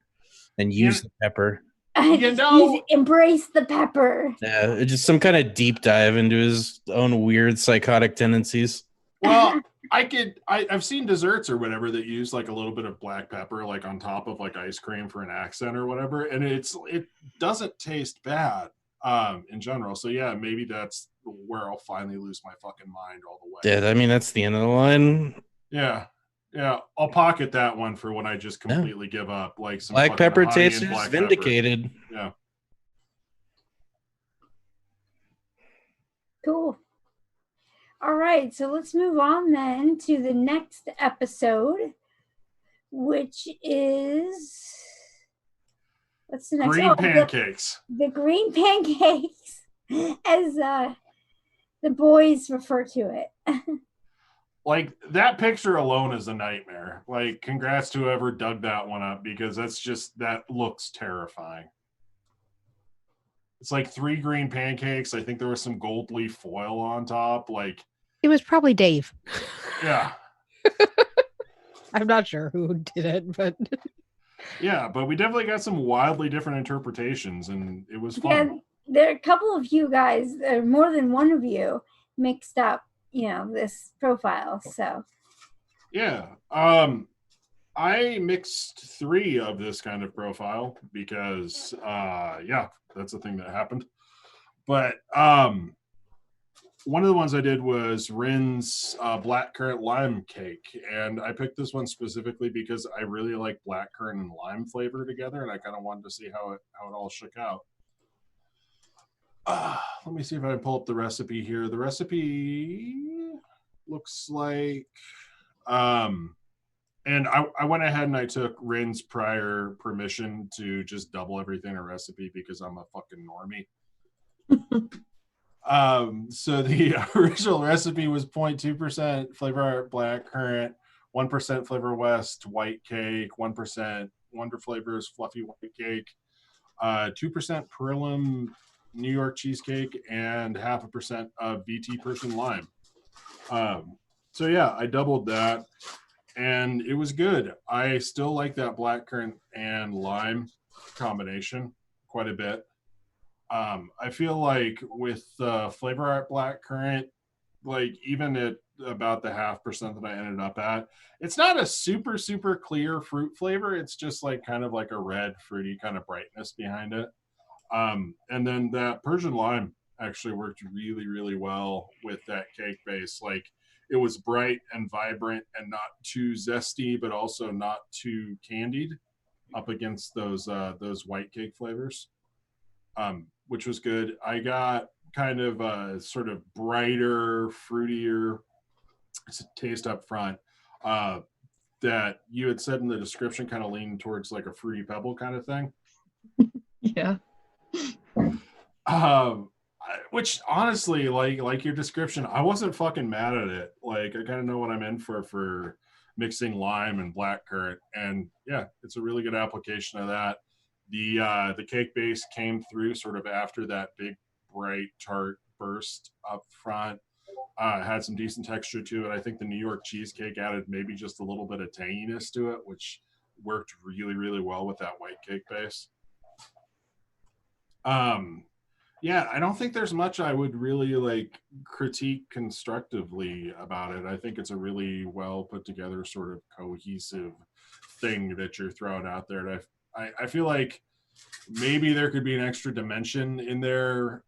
[SPEAKER 8] and use the pepper.
[SPEAKER 4] You know,
[SPEAKER 2] embrace the pepper.
[SPEAKER 8] Yeah, just some kind of deep dive into his own weird psychotic tendencies.
[SPEAKER 4] Well, I've seen desserts or whatever that use like a little bit of black pepper like on top of like ice cream for an accent or whatever, and it doesn't taste bad in general. So yeah, maybe that's where I'll finally lose my fucking mind all the way.
[SPEAKER 8] Yeah, I mean that's the end of the line.
[SPEAKER 4] Yeah, I'll pocket that one for when I just completely give up. Like some
[SPEAKER 8] black pepper
[SPEAKER 4] honey and
[SPEAKER 8] tasters
[SPEAKER 4] black
[SPEAKER 8] vindicated.
[SPEAKER 4] Pepper. Yeah.
[SPEAKER 2] Cool. All right, so let's move on then to the next episode, which is what's the next?
[SPEAKER 4] Green pancakes.
[SPEAKER 2] The green pancakes, as the boys refer to it.
[SPEAKER 4] Like that picture alone is a nightmare. Like, congrats to whoever dug that one up, because that looks terrifying. It's like 3 green pancakes. I think there was some gold leaf foil on top. Like,
[SPEAKER 3] it was probably Dave.
[SPEAKER 4] Yeah.
[SPEAKER 3] I'm not sure who did it, but
[SPEAKER 4] yeah, but we definitely got some wildly different interpretations, and it was fun.
[SPEAKER 2] Yeah, there are a couple of you guys, more than one of you, mixed up, this profile. So
[SPEAKER 4] yeah, I mixed 3 of this kind of profile because that's the thing that happened. But one of the ones I did was Rin's blackcurrant lime cake, and I picked this one specifically because I really like blackcurrant and lime flavor together, and I kind of wanted to see how it all shook out. Let me see if I can pull up the recipe here. The recipe looks like, and I went ahead and I took Rin's prior permission to just double everything in a recipe because I'm a fucking normie. So the original recipe was 0.2% Flavor Art blackcurrant, 1% Flavor West white cake, 1% Wonder Flavors fluffy white cake, 2% Perlum New York cheesecake, and 0.5% of VT Persian lime. So yeah, I doubled that, and it was good. I still like that blackcurrant and lime combination quite a bit. I feel like with Flavor Art blackcurrant, like even at about the 0.5% that I ended up at, it's not a super, super clear fruit flavor. It's just like kind of like a red fruity kind of brightness behind it. And then that Persian lime actually worked really, really well with that cake base. Like it was bright and vibrant and not too zesty, but also not too candied up against those white cake flavors. Which was good. I got kind of a sort of brighter, fruitier taste up front that you had said in the description kind of leaned towards like a Fruity Pebble kind of thing.
[SPEAKER 9] Yeah.
[SPEAKER 4] Which honestly, like your description, I wasn't fucking mad at it. Like I kind of know what I'm in for mixing lime and blackcurrant, and yeah, it's a really good application of that. The cake base came through sort of after that big bright tart burst up front. Had some decent texture to it. I think the New York cheesecake added maybe just a little bit of tanginess to it, which worked really, really well with that white cake base. Yeah, I don't think there's much I would really like critique constructively about it. I think it's a really well put together, sort of cohesive thing that you're throwing out there. And I feel like maybe there could be an extra dimension in there,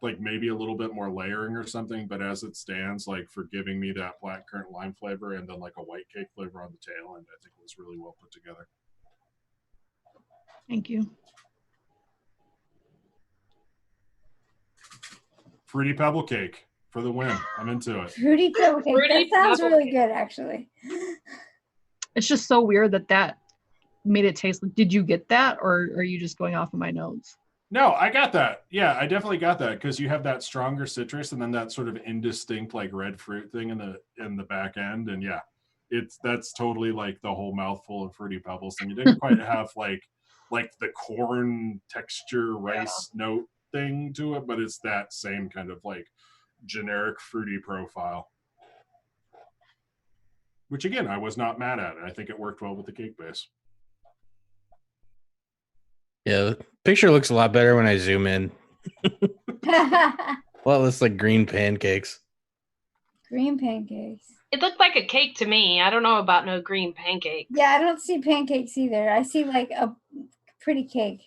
[SPEAKER 4] like maybe a little bit more layering or something. But as it stands, like for giving me that blackcurrant lime flavor and then like a white cake flavor on the tail end, I think it was really well put together.
[SPEAKER 9] Thank you.
[SPEAKER 4] Fruity Pebble Cake for the win. I'm into it.
[SPEAKER 2] Fruity pebble cake.
[SPEAKER 7] Fruity
[SPEAKER 2] That sounds
[SPEAKER 7] pebble
[SPEAKER 2] really good, actually.
[SPEAKER 9] It's just so weird that made it taste like. Did you get that, or are you just going off of my notes?
[SPEAKER 4] No, I got that. Yeah, I definitely got that because you have that stronger citrus and then that sort of indistinct like red fruit thing in the back end. And yeah, that's totally like the whole mouthful of Fruity Pebbles thing. You didn't quite have like the corn texture rice note thing to it, but it's that same kind of like generic fruity profile. Which again, I was not mad at it. I think it worked well with the cake base.
[SPEAKER 8] Yeah, the picture looks a lot better when I zoom in. Well, it's like green pancakes.
[SPEAKER 2] Green pancakes.
[SPEAKER 7] It looked like a cake to me. I don't know about no green pancake.
[SPEAKER 2] Yeah, I don't see pancakes either. I see like a pretty cake.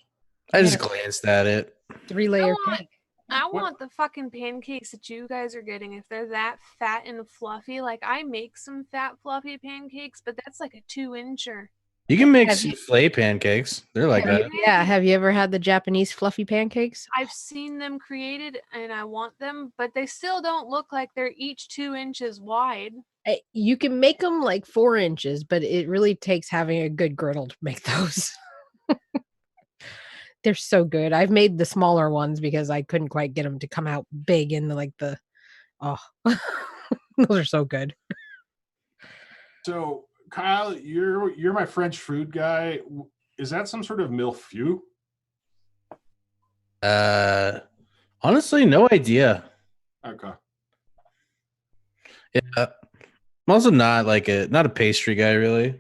[SPEAKER 8] I just glanced at it.
[SPEAKER 3] 3-layer
[SPEAKER 6] want-
[SPEAKER 3] cake.
[SPEAKER 6] I want the fucking pancakes that you guys are getting. If they're that fat and fluffy, like I make some fat fluffy pancakes, but that's like a 2-incher.
[SPEAKER 8] You can make
[SPEAKER 3] Have you-
[SPEAKER 8] souffle pancakes. They're like that.
[SPEAKER 3] Yeah, have you ever had the Japanese fluffy pancakes?
[SPEAKER 6] I've seen them created and I want them, but they still don't look like they're each 2 inches wide.
[SPEAKER 3] You can make them like 4 inches, but it really takes having a good griddle to make those. They're so good. I've made the smaller ones because I couldn't quite get them to come out big in those are so good.
[SPEAKER 4] So Kyle, you're my French food guy. Is that some sort of milfeu?
[SPEAKER 8] Honestly, no idea.
[SPEAKER 4] Okay.
[SPEAKER 8] Yeah. I'm also not not a pastry guy really.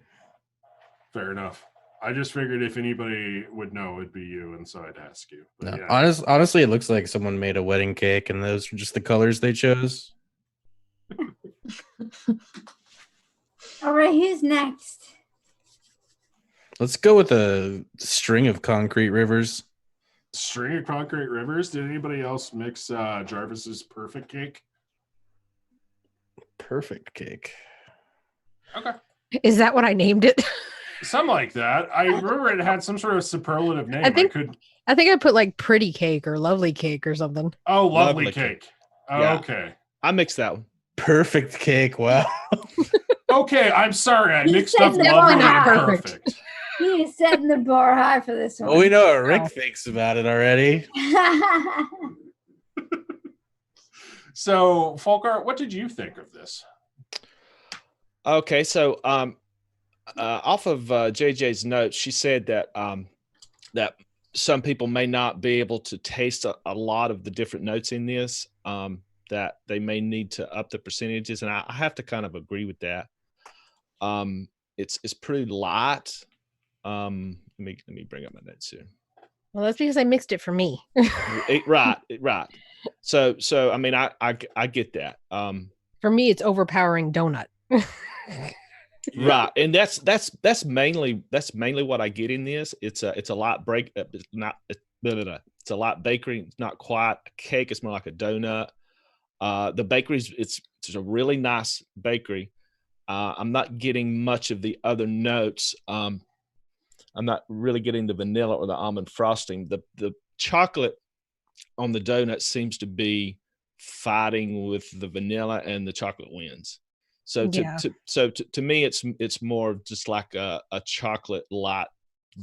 [SPEAKER 4] Fair enough. I just figured if anybody would know, it'd be you, and so I'd ask you. But
[SPEAKER 8] No,
[SPEAKER 4] yeah.
[SPEAKER 8] honestly, it looks like someone made a wedding cake and those are just the colors they chose.
[SPEAKER 2] All right, who's next?
[SPEAKER 8] Let's go with a string of concrete rivers.
[SPEAKER 4] String of concrete rivers. Did anybody else mix Jarvis's perfect cake?
[SPEAKER 8] Perfect cake.
[SPEAKER 4] Okay.
[SPEAKER 3] Is that what I named it?
[SPEAKER 4] Something like that. I remember it had some sort of superlative name.
[SPEAKER 3] I think I put like pretty cake or lovely cake or something.
[SPEAKER 4] Oh, lovely
[SPEAKER 5] Lovely
[SPEAKER 4] cake.
[SPEAKER 5] cake.
[SPEAKER 4] Oh,
[SPEAKER 5] Yeah.
[SPEAKER 4] okay.
[SPEAKER 5] I mixed that one.
[SPEAKER 8] Perfect cake. Wow.
[SPEAKER 4] Okay, I'm sorry. I
[SPEAKER 2] You
[SPEAKER 4] mixed
[SPEAKER 2] said
[SPEAKER 4] up
[SPEAKER 2] that
[SPEAKER 4] lovely
[SPEAKER 2] one
[SPEAKER 4] and
[SPEAKER 2] out.
[SPEAKER 4] perfect.
[SPEAKER 2] He is setting the bar high for this one.
[SPEAKER 8] Well, we know what Rick thinks about it already.
[SPEAKER 4] So, Folkart, what did you think of this?
[SPEAKER 5] Okay, so off of JJ's notes, she said that that some people may not be able to taste a lot of the different notes in this. That they may need to up the percentages, and I have to kind of agree with that. It's pretty light. Let me bring up my notes here.
[SPEAKER 3] Well, that's because I mixed it for me.
[SPEAKER 5] Right. So I mean, I get that.
[SPEAKER 3] For me, it's overpowering donut.
[SPEAKER 5] Right, and that's mainly what I get in this. It's a light it's a light bakery. It's not quite a cake. It's more like a donut. The bakery's it's a really nice bakery. I'm not getting much of the other notes. I'm not really getting the vanilla or the almond frosting. The chocolate on the donut seems to be fighting with the vanilla, and the chocolate wins. So to me, it's more just like a chocolate light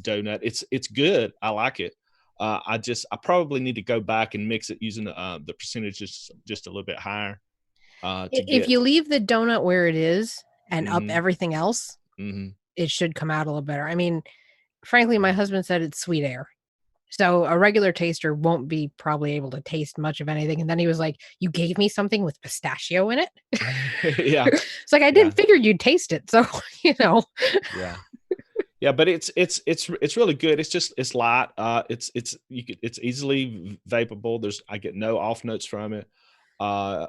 [SPEAKER 5] donut. It's good. I like it. I probably need to go back and mix it using the percentages just a little bit higher.
[SPEAKER 3] If you leave the donut where it is and up everything else,
[SPEAKER 5] Mm-hmm.
[SPEAKER 3] it should come out a little better. I mean, frankly, my husband said it's sweet air. So a regular taster won't be probably able to taste much of anything. And then he was like, you gave me something with pistachio in it.
[SPEAKER 5] Yeah.
[SPEAKER 3] It's like, I didn't figure you'd taste it. So,
[SPEAKER 5] Yeah. Yeah, but it's really good. It's light. It's easily vapable. I get no off notes from it. I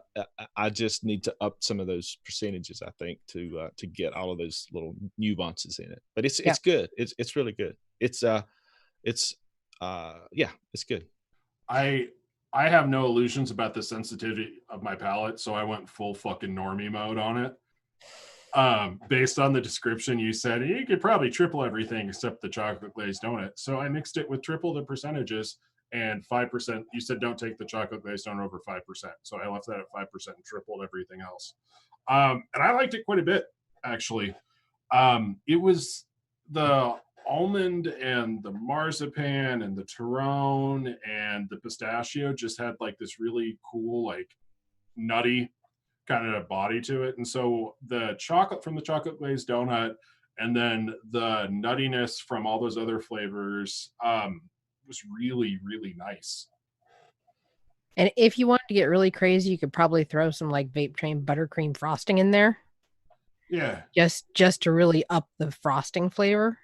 [SPEAKER 5] just need to up some of those percentages, I think, to get all of those little nuances in it. But it's good. It's really good. It's good.
[SPEAKER 4] I have no illusions about the sensitivity of my palate, so I went full fucking normie mode on it. Based on the description, you said you could probably triple everything except the chocolate glazed donut. So I mixed it with triple the percentages and 5%. You said don't take the chocolate glazed donut over 5%. So I left that at 5% and tripled everything else. And I liked it quite a bit, actually. It was the almond and the marzipan and the Tyrone and the pistachio just had like this really cool, like nutty kind of body to it. And so the chocolate from the chocolate glazed donut and then the nuttiness from all those other flavors was really, really nice.
[SPEAKER 3] And if you wanted to get really crazy, you could probably throw some like Vape Train buttercream frosting in there.
[SPEAKER 4] Yeah.
[SPEAKER 3] Just to really up the frosting flavor.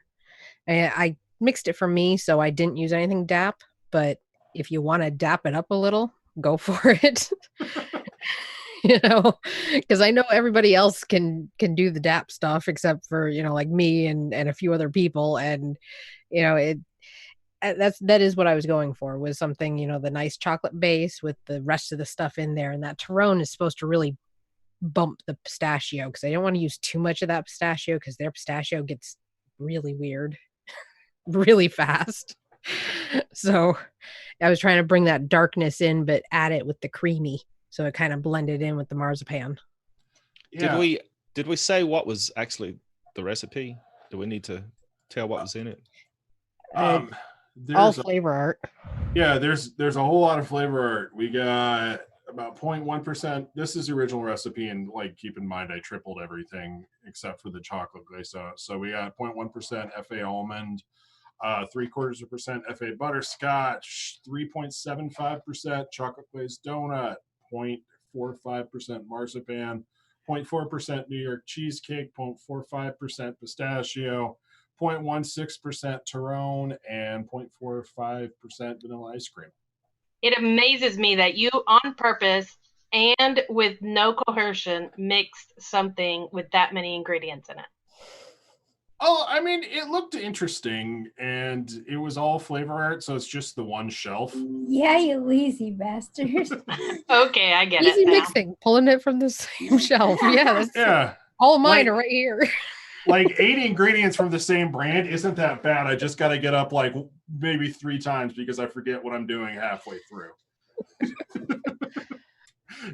[SPEAKER 3] And I mixed it for me, so I didn't use anything DAP. But if you want to DAP it up a little, go for it. Because I know everybody else can do the DAP stuff except for, like me and a few other people. And, that is what I was going for, was something, the nice chocolate base with the rest of the stuff in there. And that Tyrone is supposed to really bump the pistachio, because I don't want to use too much of that pistachio because their pistachio gets really weird really fast. So I was trying to bring that darkness in, but add it with the creamy. So it kind of blended in with the marzipan.
[SPEAKER 4] Yeah.
[SPEAKER 5] Did we say what was actually the recipe? Do we need to tell what was in it?
[SPEAKER 3] All flavor art.
[SPEAKER 4] Yeah, there's a whole lot of flavor art. We got about 0.1%. This is the original recipe, and like keep in mind I tripled everything except for the chocolate glaze. So we got 0.1% FA almond, 0.75% FA butterscotch, 3.75% chocolate glazed donut, 0.45% marzipan, 0.4% New York cheesecake, 0.45% pistachio, 0.16% Tyrone, and 0.45% vanilla ice cream.
[SPEAKER 7] It amazes me that you, on purpose and with no coercion, mixed something with that many ingredients in it.
[SPEAKER 4] Oh, I mean, it looked interesting, and it was all flavor art, so it's just the one shelf.
[SPEAKER 2] Yeah, you lazy bastards.
[SPEAKER 7] Okay, I get
[SPEAKER 3] Easy
[SPEAKER 7] it now.
[SPEAKER 3] mixing, pulling it from the same shelf. Yeah, all of mine are right here.
[SPEAKER 4] Like 80 ingredients from the same brand isn't that bad. I just got to get up like maybe 3 times because I forget what I'm doing halfway through.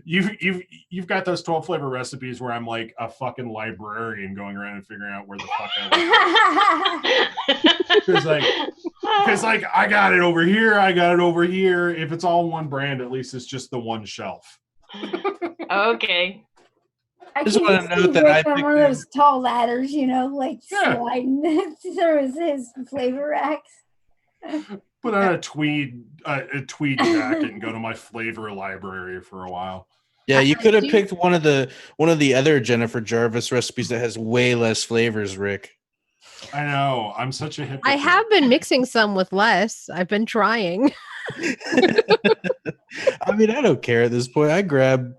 [SPEAKER 4] You've got those 12 flavor recipes where I'm like a fucking librarian going around and figuring out where the fuck I was. Because like I got it over here, I got it over here. If it's all one brand, at least it's just the one shelf.
[SPEAKER 7] Okay.
[SPEAKER 2] I
[SPEAKER 8] Just
[SPEAKER 2] can
[SPEAKER 8] want to note that
[SPEAKER 2] Rick
[SPEAKER 8] I
[SPEAKER 2] on
[SPEAKER 8] picked
[SPEAKER 2] one of those tall ladders, sliding through his flavor racks.
[SPEAKER 4] Put on a tweed jacket and go to my flavor library for a while.
[SPEAKER 8] Yeah, you could have picked one of the other Jennifer Jarvis recipes that has way less flavors, Rick.
[SPEAKER 4] I know. I'm such a hypocrite.
[SPEAKER 3] I have been mixing some with less. I've been trying.
[SPEAKER 8] I mean, I don't care at this point. I grab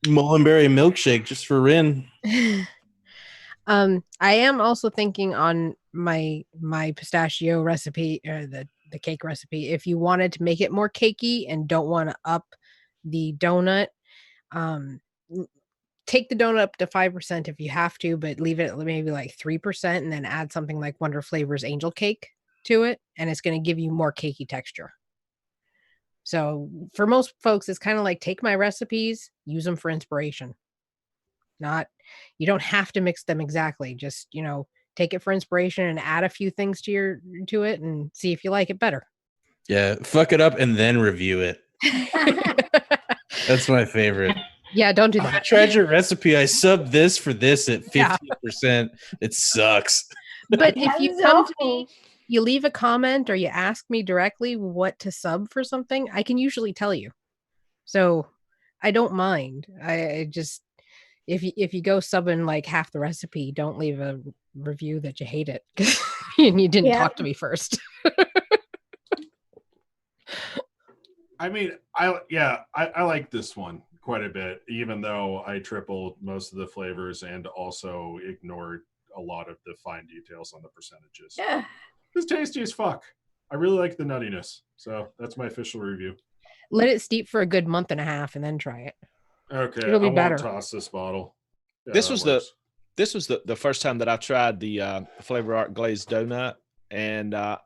[SPEAKER 8] Mullenberry milkshake just for Rin.
[SPEAKER 3] I am also thinking on my pistachio recipe, or the cake recipe. If you wanted to make it more cakey and don't want to up the donut, take the donut up to 5% if you have to, but leave it at maybe like 3% and then add something like Wonder Flavors Angel Cake to it, and it's going to give you more cakey texture. So for most folks, it's kind of like take my recipes, use them for inspiration. You don't have to mix them exactly. Just, take it for inspiration and add a few things to it and see if you like it better. Yeah,
[SPEAKER 8] fuck it up and then review it. That's my favorite.
[SPEAKER 3] Yeah, don't do that.
[SPEAKER 8] I tried your recipe. I subbed this for this at 50%. Yeah. It sucks.
[SPEAKER 3] But if you come to me, you leave a comment or you ask me directly what to sub for something, I can usually tell you. So I don't mind. I just, if you go subbing like half the recipe, don't leave a review that you hate it. and you didn't
[SPEAKER 2] Yeah.
[SPEAKER 3] talk to me first.
[SPEAKER 4] I mean, I like this one quite a bit, even though I tripled most of the flavors and also ignored a lot of the fine details on the percentages.
[SPEAKER 2] Yeah.
[SPEAKER 4] It's tasty as fuck. I really like the nuttiness. So that's my official review.
[SPEAKER 3] Let it steep for a good month and a half and then try it.
[SPEAKER 4] Okay,
[SPEAKER 3] It'll be
[SPEAKER 4] I won't
[SPEAKER 3] better.
[SPEAKER 4] toss this bottle. Yeah,
[SPEAKER 5] This
[SPEAKER 4] that
[SPEAKER 5] was
[SPEAKER 4] works.
[SPEAKER 5] this was the first time that I tried the Flavor Art glazed donut, and I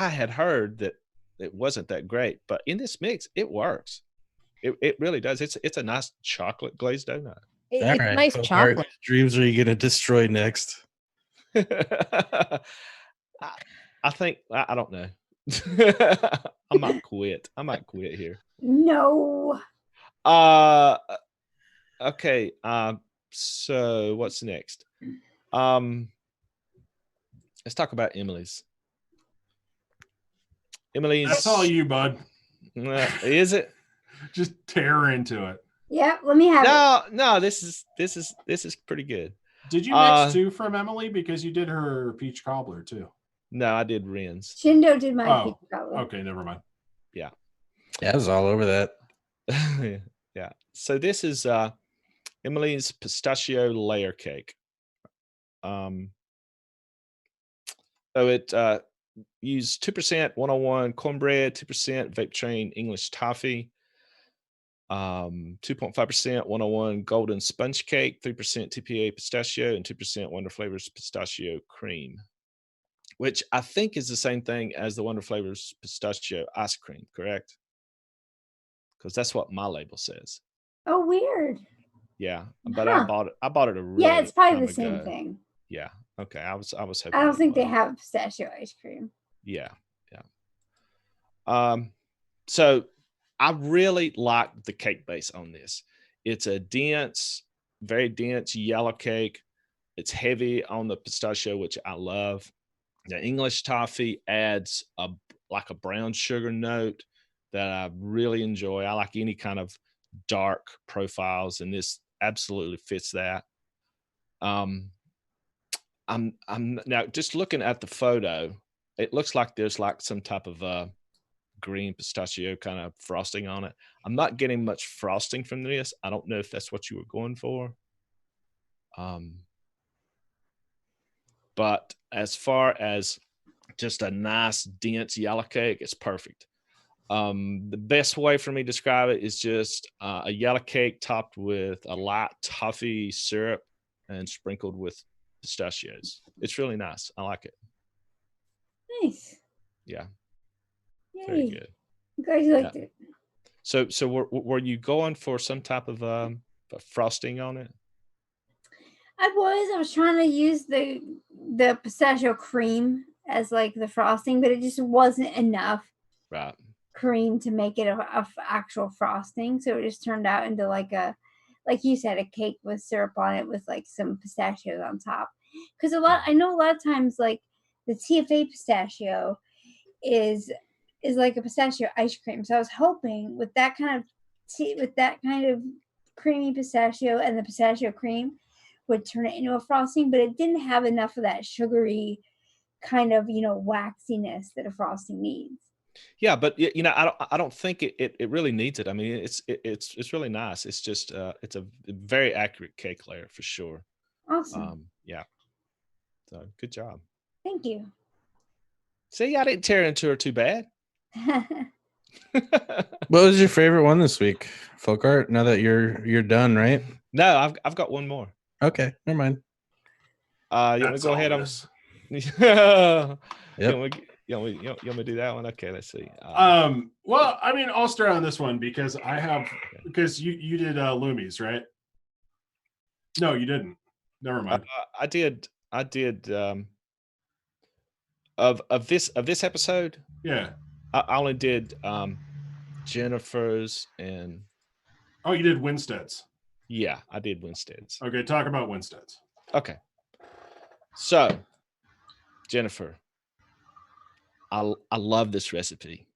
[SPEAKER 5] had heard that it wasn't that great, but in this mix it works. It really does. It's a nice chocolate glazed donut.
[SPEAKER 3] It's nice
[SPEAKER 8] Folk
[SPEAKER 3] chocolate.
[SPEAKER 8] Art, dreams are you gonna destroy next?
[SPEAKER 5] I think I don't know. I might quit. I might quit here.
[SPEAKER 2] No.
[SPEAKER 5] Okay. So what's next? Let's talk about Emily's.
[SPEAKER 4] That's all you, bud.
[SPEAKER 5] Is it?
[SPEAKER 4] Just tear into it.
[SPEAKER 2] Yeah, let me have it.
[SPEAKER 5] No. This is pretty good.
[SPEAKER 4] Did you mix two from Emily? Because you did her peach cobbler too.
[SPEAKER 5] No, I did Ren's.
[SPEAKER 2] Shindo did my
[SPEAKER 4] Oh,
[SPEAKER 2] peach cobbler.
[SPEAKER 4] okay, never mind.
[SPEAKER 5] Yeah.
[SPEAKER 8] Yeah, I was all over that.
[SPEAKER 5] Yeah. So this is Emily's pistachio layer cake. So it used 2% 101 cornbread, 2% vape train English toffee, 2.5% 101 golden sponge cake, 3% TPA pistachio, and 2% Wonder Flavors pistachio cream, which I think is the same thing as the Wonder Flavors pistachio ice cream, correct? Because that's what my label says.
[SPEAKER 2] Oh, weird.
[SPEAKER 5] Yeah, but
[SPEAKER 2] Huh.
[SPEAKER 5] I bought it a really
[SPEAKER 2] Yeah, it's probably
[SPEAKER 5] time
[SPEAKER 2] the same
[SPEAKER 5] ago.
[SPEAKER 2] thing.
[SPEAKER 5] Yeah. Okay. I was hoping.
[SPEAKER 2] I don't
[SPEAKER 5] it
[SPEAKER 2] think they
[SPEAKER 5] was.
[SPEAKER 2] have pistachio ice cream.
[SPEAKER 5] Yeah. So I really like the cake base on this. It's a dense, very dense yellow cake. It's heavy on the pistachio, which I love. The English toffee adds a brown sugar note that I really enjoy. I like any kind of dark profiles, and this absolutely fits that. I'm now just looking at the photo. It looks like there's like some type of green pistachio kind of frosting on it. I'm not getting much frosting from this. I don't know if that's what you were going for. But as far as just a nice dense yellow cake, it's perfect. The best way for me to describe it is just a yellow cake topped with a light toffee syrup and sprinkled with pistachios. It's really nice. I like it.
[SPEAKER 2] Nice.
[SPEAKER 5] Yeah.
[SPEAKER 2] Yay.
[SPEAKER 5] Very good.
[SPEAKER 2] I'm glad you liked it.
[SPEAKER 5] So were you going for some type of frosting on it?
[SPEAKER 2] I was trying to use the pistachio cream as like the frosting, but it just wasn't enough
[SPEAKER 5] Right.
[SPEAKER 2] cream to make it a actual frosting. So it just turned out into like you said, a cake with syrup on it with like some pistachios on top. Because I know a lot of times like the TFA pistachio is like a pistachio ice cream. So I was hoping with that kind of creamy pistachio and the pistachio cream would turn it into a frosting, but it didn't have enough of that sugary kind of, waxiness that a frosting needs.
[SPEAKER 5] Yeah, but I don't think it really needs it. I mean, it's really nice. It's just it's a very accurate cake layer for sure.
[SPEAKER 2] Awesome.
[SPEAKER 5] Yeah. So good job.
[SPEAKER 2] Thank you.
[SPEAKER 5] See, I didn't tear into her too bad.
[SPEAKER 8] What was your favorite one this week, Folk Art? Now that you're done, right?
[SPEAKER 5] No, I've got one more.
[SPEAKER 8] Okay, never mind.
[SPEAKER 5] You want to
[SPEAKER 4] That's
[SPEAKER 5] go ahead
[SPEAKER 4] all
[SPEAKER 5] on?
[SPEAKER 4] this.
[SPEAKER 5] You want me to do that one? Okay, let's see.
[SPEAKER 4] Well, I mean, I'll start on this one because you did Loomies, right? No, you didn't. Never mind.
[SPEAKER 5] I did. Of this episode.
[SPEAKER 4] Yeah.
[SPEAKER 5] I only did Jennifer's and.
[SPEAKER 4] Oh, you did Winstead's.
[SPEAKER 5] Yeah, I did Winstead's.
[SPEAKER 4] Okay, talk about Winstead's.
[SPEAKER 5] Okay. So, Jennifer, I love this recipe.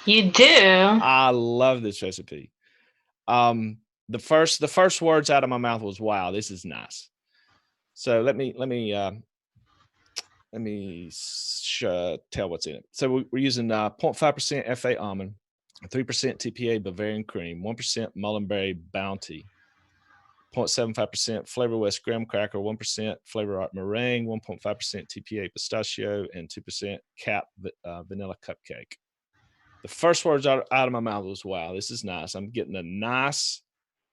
[SPEAKER 7] You do?
[SPEAKER 5] I love this recipe. The first words out of my mouth was, "Wow, this is nice." So let me tell what's in it. So we're using 0.5% FA almond, 3% TPA Bavarian cream, 1% Mullenberry Bounty, 0.75% Flavor West graham cracker, 1% Flavor Art meringue, 1.5% TPA pistachio, and 2% cap vanilla cupcake. The first words out of my mouth was, wow, this is nice. I'm getting a nice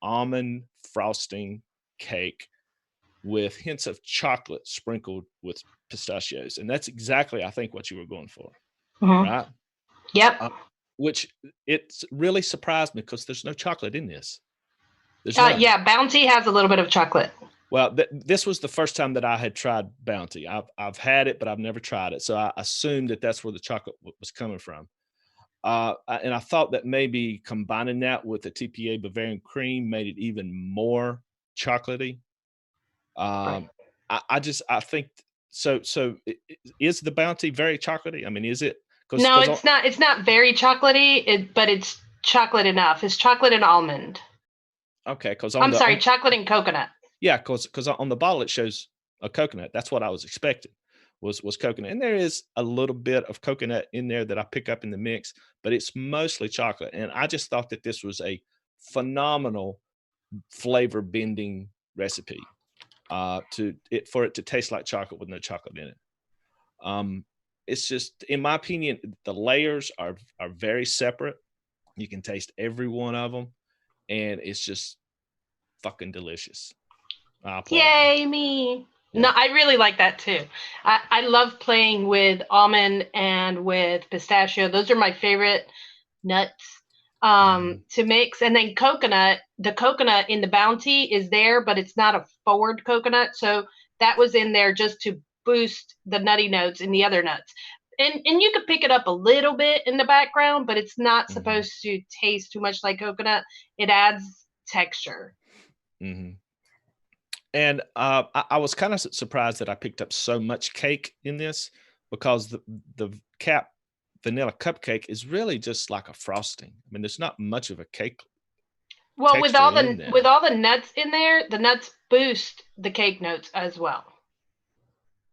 [SPEAKER 5] almond frosting cake with hints of chocolate sprinkled with pistachios. And that's exactly, I think, what you were going for, right?
[SPEAKER 7] Yep.
[SPEAKER 5] Which it's really surprised me because there's no chocolate in this.
[SPEAKER 7] Yeah, Bounty has a little bit of chocolate.
[SPEAKER 5] Well, this was the first time that I had tried Bounty. I've had it, but I've never tried it. So I assumed that that's where the chocolate was coming from. And I thought that maybe combining that with the TPA Bavarian cream made it even more chocolatey.
[SPEAKER 7] Right.
[SPEAKER 5] I think so. Is the Bounty very chocolatey? I mean, is it?
[SPEAKER 7] No, it's not. It's not very chocolatey, but it's chocolate enough. It's chocolate and almond.
[SPEAKER 5] Okay, because
[SPEAKER 7] chocolate and coconut.
[SPEAKER 5] Yeah, because on the bottle it shows a coconut. That's what I was expecting. Was coconut, and there is a little bit of coconut in there that I pick up in the mix, but it's mostly chocolate. And I just thought that this was a phenomenal flavor bending recipe for it to taste like chocolate with no chocolate in it. It's just, in my opinion, the layers are very separate. You can taste every one of them, and it's just fucking delicious.
[SPEAKER 7] Yay, me. Yeah. No, I really like that too. I love playing with almond and with pistachio. Those are my favorite nuts to mix. And then coconut, the coconut in the Bounty is there, but it's not a forward coconut. So that was in there just to boost the nutty notes in the other nuts. And you could pick it up a little bit in the background, but it's not supposed to taste too much like coconut. It adds texture.
[SPEAKER 5] Mm-hmm. And I was kind of surprised that I picked up so much cake in this, because the cap vanilla cupcake is really just like a frosting. I mean, there's not much of a cake.
[SPEAKER 7] Well, with all the nuts in there, the nuts boost the cake notes as well.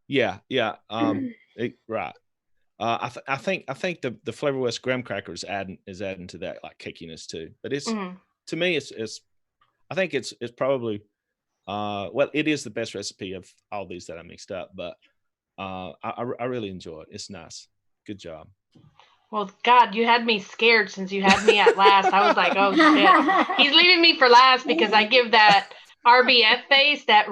[SPEAKER 5] Yeah. Right. I think the Flavor West graham cracker is adding to that, like, cakiness too. But it's to me, I think it's probably. Well, it is the best recipe of all these that I mixed up, but I really enjoy it. It's nice. Good job.
[SPEAKER 7] Well, God, you had me scared since you had me at last. I was like, oh shit, he's leaving me for last because I give that RBF face that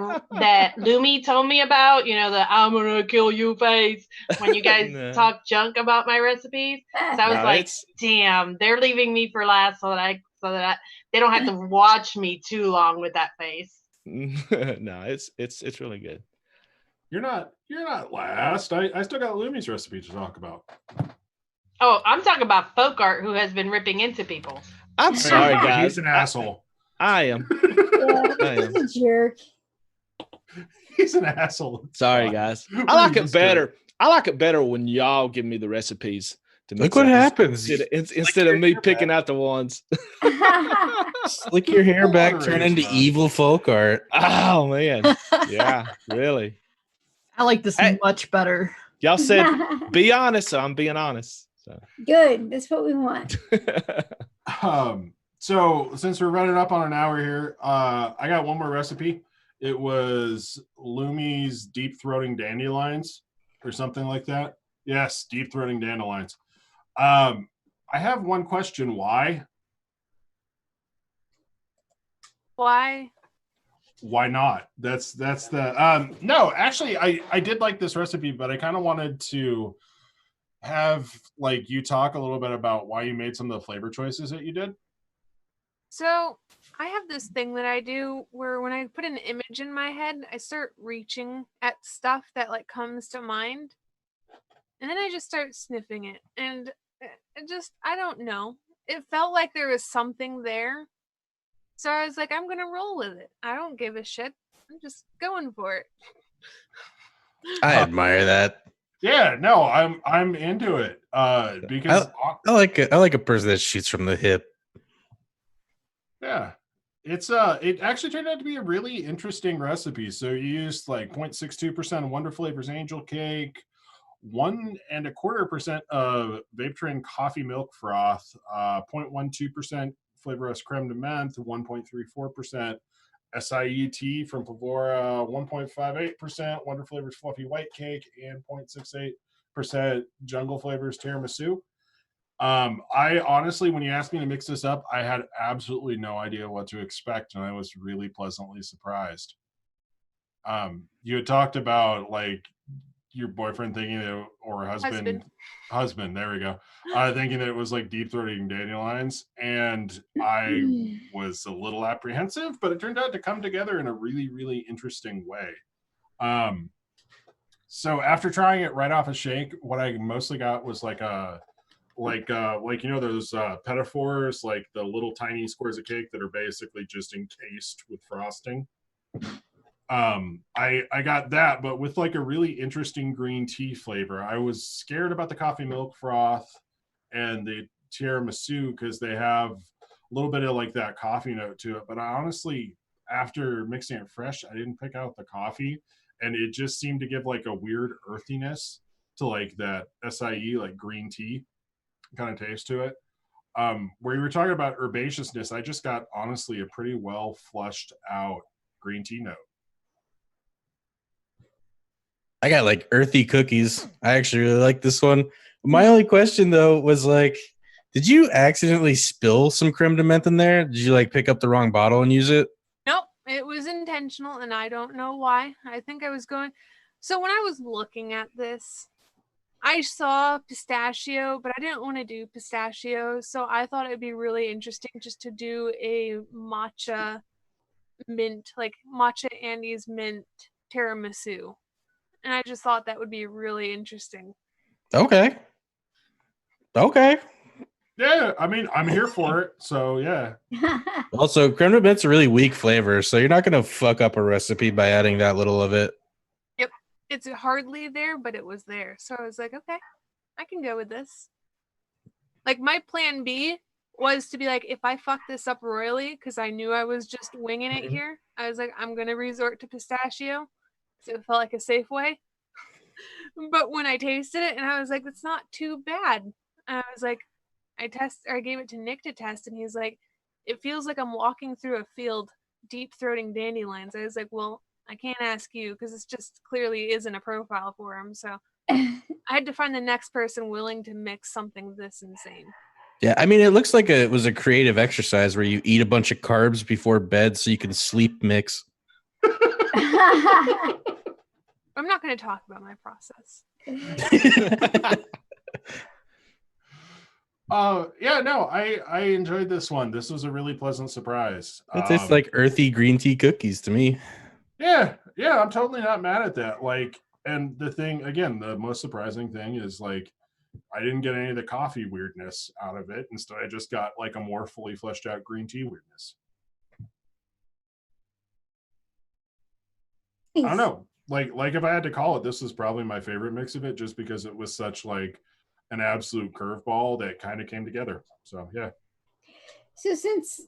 [SPEAKER 7] Lumi told me about. You know, the "I'm gonna kill you" face when you guys talk junk about my recipes. So I was damn, they're leaving me for last so that they don't have to watch me too long with that face.
[SPEAKER 5] No, it's really good.
[SPEAKER 4] You're not last. I still got Lumi's recipe to talk about.
[SPEAKER 7] Oh, I'm talking about folk art, who has been ripping into people.
[SPEAKER 5] I'm sorry, guys.
[SPEAKER 4] He's an asshole.
[SPEAKER 5] I am.
[SPEAKER 2] He's a jerk.
[SPEAKER 4] He's an asshole.
[SPEAKER 5] Sorry, guys. I like it better. I like it better when y'all give me the recipes.
[SPEAKER 8] Look what happens
[SPEAKER 5] instead of me picking out the ones.
[SPEAKER 8] Slick your hair back, turn into evil folk art.
[SPEAKER 5] Oh man, yeah, really.
[SPEAKER 9] I like this much better.
[SPEAKER 5] Y'all said be honest, so I'm being honest. So
[SPEAKER 2] good. That's what we want.
[SPEAKER 4] So since we're running up on an hour here, I got one more recipe. It was Lumi's deep throating dandelions or something like that. Yes, deep throating dandelions. I have one question. Why?
[SPEAKER 6] Why
[SPEAKER 4] not? That's the no, actually I did like this recipe, but I kind of wanted to have like you talk a little bit about why you made some of the flavor choices that you did.
[SPEAKER 6] So I have this thing that I do where when I put an image in my head, I start reaching at stuff that like comes to mind. And then I just start sniffing it. And I don't know. It felt like there was something there. So I was like, I'm going to roll with it. I don't give a shit. I'm just going for it.
[SPEAKER 8] I admire that.
[SPEAKER 4] Yeah, no, I'm into it. Because
[SPEAKER 8] I like a person that shoots from the hip.
[SPEAKER 4] Yeah. it actually turned out to be a really interesting recipe. So you used like 0.62% Wonder Flavors Angel Cake, 1.25% of Vape Train coffee milk froth, 0.12% Flavor Us creme de menthe, 1.34% SIE tea from Pavora, 1.58% Wonder Flavors fluffy white cake, and 0.68% Jungle Flavors tiramisu. I honestly, when you asked me to mix this up, I had absolutely no idea what to expect, and I was really pleasantly surprised. You had talked about like your boyfriend thinking that, or husband, there we go, thinking that it was like deep throating dandelions, and I was a little apprehensive, but it turned out to come together in a really, really interesting way. So after trying it right off a shake, what I mostly got was like you know those pedophores, like the little tiny squares of cake that are basically just encased with frosting. I got that, but with like a really interesting green tea flavor. I was scared about the coffee milk froth and the tiramisu because they have a little bit of like that coffee note to it. But I honestly, after mixing it fresh, I didn't pick out the coffee, and it just seemed to give like a weird earthiness to like that SIE, like green tea kind of taste to it. Where you were talking about herbaceousness, I just got honestly a pretty well flushed out green tea note.
[SPEAKER 8] I got like earthy cookies. I actually really like this one. My only question though was like, did you accidentally spill some creme de menthe in there? Did you like pick up the wrong bottle and use it?
[SPEAKER 6] Nope, it was intentional, and I don't know why. I think I was going. So when I was looking at this, I saw pistachio, but I didn't want to do pistachio, so I thought it'd be really interesting just to do a matcha mint, like matcha Andes mint tiramisu. And I just thought that would be really interesting.
[SPEAKER 8] Okay.
[SPEAKER 4] Yeah, I mean, I'm here for it, so yeah.
[SPEAKER 8] Also, creme de menthe's a really weak flavor, so you're not going to fuck up a recipe by adding that little of it.
[SPEAKER 6] Yep. It's hardly there, but it was there. So I was like, okay, I can go with this. Like, my plan B was to be like, if I fuck this up royally, because I knew I was just winging it here, I was like, I'm going to resort to pistachio, because it felt like a safe way. But when I tasted it, and I was like, it's not too bad. And I was like, I gave it to Nick to test, and he's like, it feels like I'm walking through a field deep throating dandelions. I was like, well, I can't ask you because this just clearly isn't a profile for him. So I had to find the next person willing to mix something this insane.
[SPEAKER 8] Yeah, I mean, it looks like it was a creative exercise where you eat a bunch of carbs before bed so you can sleep mix.
[SPEAKER 6] I'm not going to talk about my process.
[SPEAKER 4] Yeah, no, I enjoyed this one. This was a really pleasant surprise.
[SPEAKER 8] It tastes like earthy green tea cookies to me.
[SPEAKER 4] Yeah, I'm totally not mad at that. Like, and the thing, again, the most surprising thing is like, I didn't get any of the coffee weirdness out of it. Instead, I just got like a more fully fleshed out green tea weirdness. I don't know. Like if I had to call it, this is probably my favorite mix of it, just because it was such like an absolute curveball that kind of came together. So yeah.
[SPEAKER 2] So since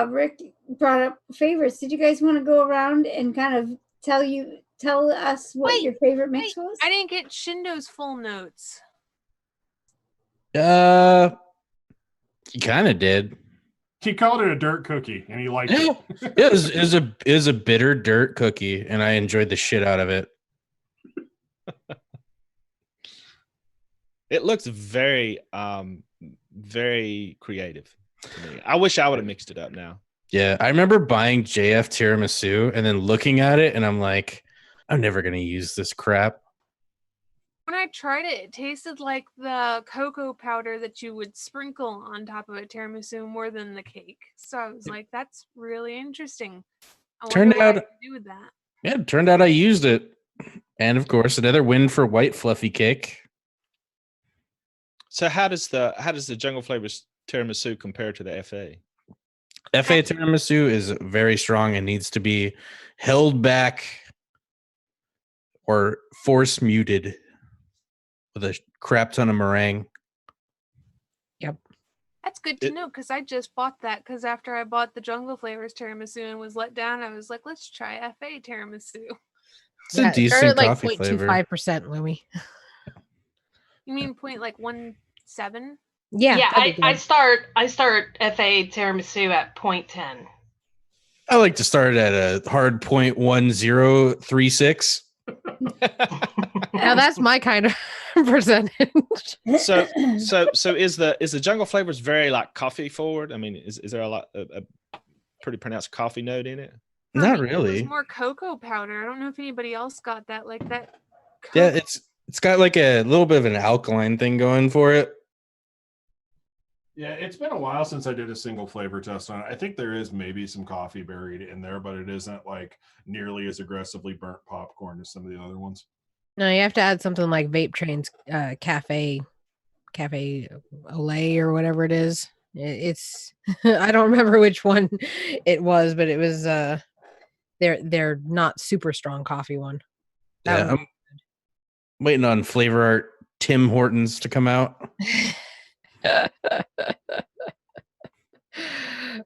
[SPEAKER 2] Rick brought up favorites, did you guys want to go around and kind of tell us what your favorite mix was?
[SPEAKER 6] I didn't get Shindo's full notes.
[SPEAKER 8] He kind of did.
[SPEAKER 4] He called it a dirt cookie, and he liked it.
[SPEAKER 8] It was a bitter dirt cookie, and I enjoyed the shit out of it.
[SPEAKER 5] It looks very, very creative to me. I wish I would have mixed it up now.
[SPEAKER 8] Yeah, I remember buying JF tiramisu and then looking at it, and I'm like, I'm never gonna use this crap.
[SPEAKER 6] When I tried it, it tasted like the cocoa powder that you would sprinkle on top of a tiramisu more than the cake. So I was like, that's really interesting. I wonder what I could do with that.
[SPEAKER 8] Yeah, it turned out I used it. And of course, another win for white fluffy cake.
[SPEAKER 5] So how does the Jungle Flavors tiramisu compare to the FA?
[SPEAKER 8] FA tiramisu is very strong and needs to be held back or force muted with a crap ton of meringue.
[SPEAKER 3] Yep.
[SPEAKER 6] That's good to know because I just bought that because after I bought the Jungle Flavors tiramisu and was let down, I was like, let's try FA tiramisu.
[SPEAKER 8] It's a decent
[SPEAKER 3] like
[SPEAKER 8] coffee flavor.
[SPEAKER 3] 0.25%, Louis.
[SPEAKER 6] You mean point like 1.7?
[SPEAKER 3] Yeah,
[SPEAKER 7] I start FA tiramisu at 0.10.
[SPEAKER 8] I like to start at a hard 0.1036.
[SPEAKER 3] Now that's my kind of percentage.
[SPEAKER 5] So is the Jungle Flavors very like coffee forward? I mean, is there a pretty pronounced coffee note in it?
[SPEAKER 8] Not
[SPEAKER 6] It
[SPEAKER 8] really.
[SPEAKER 6] was more cocoa powder. I don't know if anybody else got that like that.
[SPEAKER 8] Yeah, it's got like a little bit of an alkaline thing going for it.
[SPEAKER 4] Yeah, it's been a while since I did a single flavor test on it. I think there is maybe some coffee buried in there, but it isn't like nearly as aggressively burnt popcorn as some of the other ones.
[SPEAKER 3] No, you have to add something like Vape Train's cafe Olay or whatever it is. It's I don't remember which one it was, but it was they're not super strong coffee one.
[SPEAKER 8] Yeah, I'm waiting on Flavor Art Tim Hortons to come out.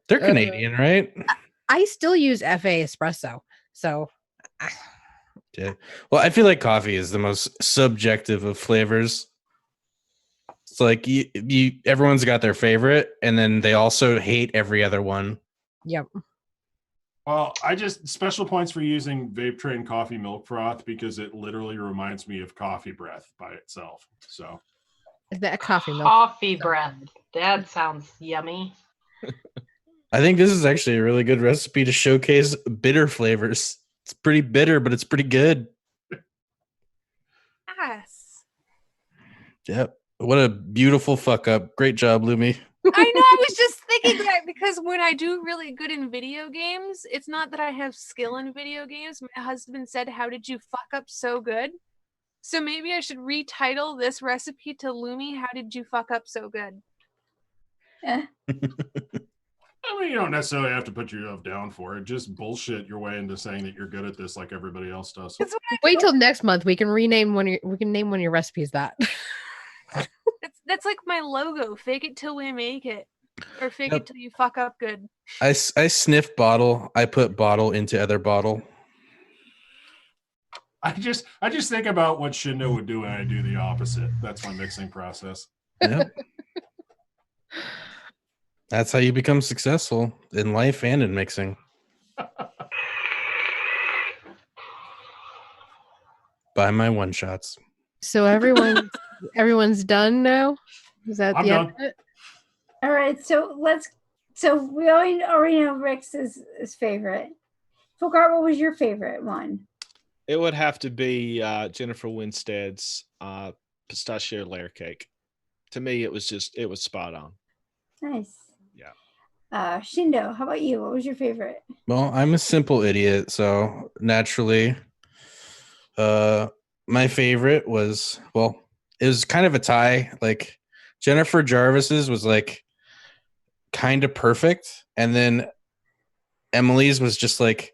[SPEAKER 8] They're Canadian, right?
[SPEAKER 3] I still use FA espresso. So
[SPEAKER 8] yeah. Well, I feel like coffee is the most subjective of flavors. It's like you everyone's got their favorite, and then they also hate every other one.
[SPEAKER 3] Yep.
[SPEAKER 4] Well, I just special points for using Vape Train coffee milk froth because it literally reminds me of coffee breath by itself. So
[SPEAKER 3] is that coffee milk?
[SPEAKER 7] Coffee breath. That sounds yummy.
[SPEAKER 8] I think this is actually a really good recipe to showcase bitter flavors. It's pretty bitter, but it's pretty good.
[SPEAKER 6] Yes.
[SPEAKER 8] Yep. What a beautiful fuck up. Great job, Lumi.
[SPEAKER 6] I know. I was just thinking that because when I do really good in video games, it's not that I have skill in video games. My husband said, "How did you fuck up so good?" So maybe I should retitle this recipe to Lumi, "How did you fuck up so good?"
[SPEAKER 2] Yeah.
[SPEAKER 4] I mean, you don't necessarily have to put yourself down for it. Just bullshit your way into saying that you're good at this, like everybody else does.
[SPEAKER 3] Wait till next month. We can name one of your recipes that.
[SPEAKER 6] That's like my logo. Fake it till we make it, or fake it till you fuck up good.
[SPEAKER 8] I sniff bottle. I put bottle into other bottle.
[SPEAKER 4] I just think about what Shindo would do, and I do the opposite. That's my mixing process.
[SPEAKER 8] Yep. That's how you become successful in life and in mixing. Buy my one shots.
[SPEAKER 3] So everyone's done now? Is that
[SPEAKER 4] I'm
[SPEAKER 3] the
[SPEAKER 4] done.
[SPEAKER 3] end of it?
[SPEAKER 2] All right, so we already know Rick's is favorite. Fulgart, what was your favorite one?
[SPEAKER 5] It would have to be Jennifer Winstead's pistachio layer cake. To me, it was spot on.
[SPEAKER 2] Nice.
[SPEAKER 5] Yeah.
[SPEAKER 2] Shindo, how about you? What was your favorite?
[SPEAKER 8] Well, I'm a simple idiot, so naturally, my favorite was, well, it was kind of a tie. Like Jennifer Jarvis's was like kind of perfect, and then Emily's was just like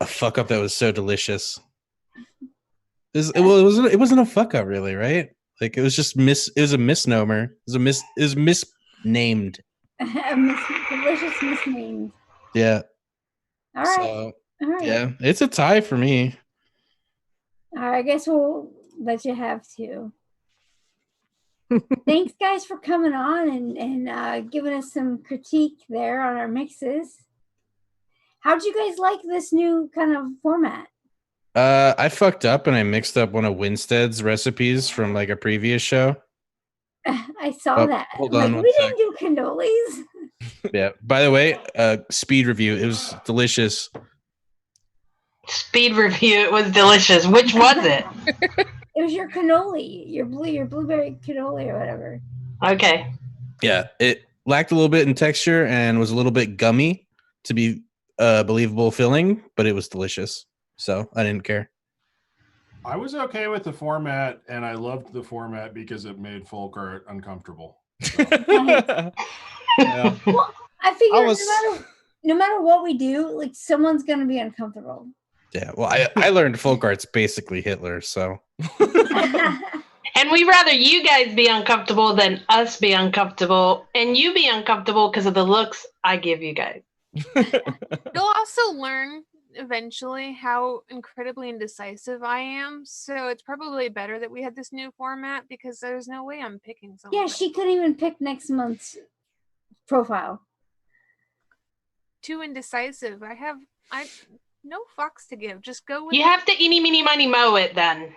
[SPEAKER 8] a fuck up that was so delicious. It wasn't a fuck up really, right? Like it was just it was a misnomer. It was misnamed.
[SPEAKER 2] Delicious misnamed.
[SPEAKER 8] Yeah.
[SPEAKER 2] All right.
[SPEAKER 8] So,
[SPEAKER 2] all right.
[SPEAKER 8] yeah, it's a tie for me.
[SPEAKER 2] All right, I guess we'll let you have to. Thanks, guys, for coming on and giving us some critique there on our mixes. How'd you guys like this new kind of format?
[SPEAKER 8] I fucked up and I mixed up one of Winstead's recipes from like a previous show.
[SPEAKER 2] I saw that.
[SPEAKER 8] Hold on
[SPEAKER 2] like,
[SPEAKER 8] one
[SPEAKER 2] we
[SPEAKER 8] sec.
[SPEAKER 2] didn't do cannolis.
[SPEAKER 8] Yeah. By the way, speed review. It was delicious.
[SPEAKER 7] Speed review. It was delicious. Which was it?
[SPEAKER 2] It was your cannoli, your blueberry cannoli or whatever.
[SPEAKER 7] Okay.
[SPEAKER 8] Yeah, it lacked a little bit in texture and was a little bit gummy to be believable filling, but it was delicious. So I didn't care.
[SPEAKER 4] I was okay with the format, and I loved the format because it made Fulgart uncomfortable. So.
[SPEAKER 8] Yeah.
[SPEAKER 2] Well, I figured no matter what we do, like someone's gonna be uncomfortable.
[SPEAKER 8] Yeah, well, I learned Fulgart's basically Hitler, so.
[SPEAKER 7] And we rather you guys be uncomfortable than us be uncomfortable, and you be uncomfortable because of the looks I give you guys.
[SPEAKER 6] You'll also learn eventually how incredibly indecisive I am. So it's probably better that we had this new format because there's no way I'm picking someone.
[SPEAKER 2] Yeah, she couldn't even pick next month's profile.
[SPEAKER 6] Too indecisive. I no fucks to give. Just go with
[SPEAKER 7] You have to eeny, meeny, miny, moe it then.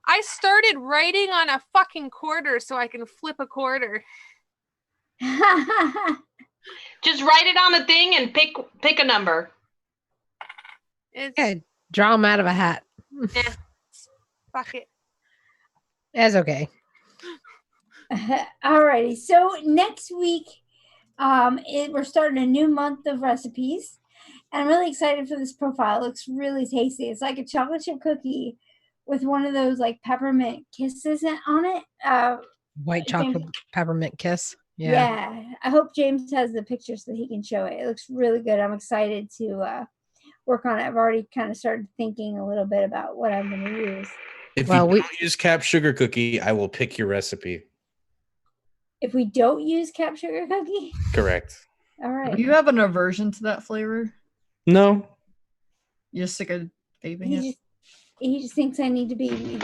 [SPEAKER 6] I started writing on a fucking quarter so I can flip a quarter.
[SPEAKER 7] Just write it on a thing and pick a number.
[SPEAKER 6] It's
[SPEAKER 3] Yeah, draw them out of a hat.
[SPEAKER 6] fuck it.
[SPEAKER 3] That's okay.
[SPEAKER 2] Alrighty, so next week, we're starting a new month of recipes, and I'm really excited for this profile. It looks really tasty. It's like a chocolate chip cookie with one of those like peppermint kisses on it.
[SPEAKER 3] White chocolate peppermint kiss.
[SPEAKER 2] Yeah. I hope James has the picture so that he can show it. It looks really good. I'm excited to work on it. I've already kind of started thinking a little bit about what I'm going to use.
[SPEAKER 8] If you don't use cap sugar cookie, I will pick your recipe.
[SPEAKER 2] If we don't use cap sugar cookie?
[SPEAKER 8] Correct.
[SPEAKER 2] All right.
[SPEAKER 9] Do you have an aversion to that flavor?
[SPEAKER 8] No.
[SPEAKER 9] You're sick of vaping it?
[SPEAKER 2] He just thinks I need to be,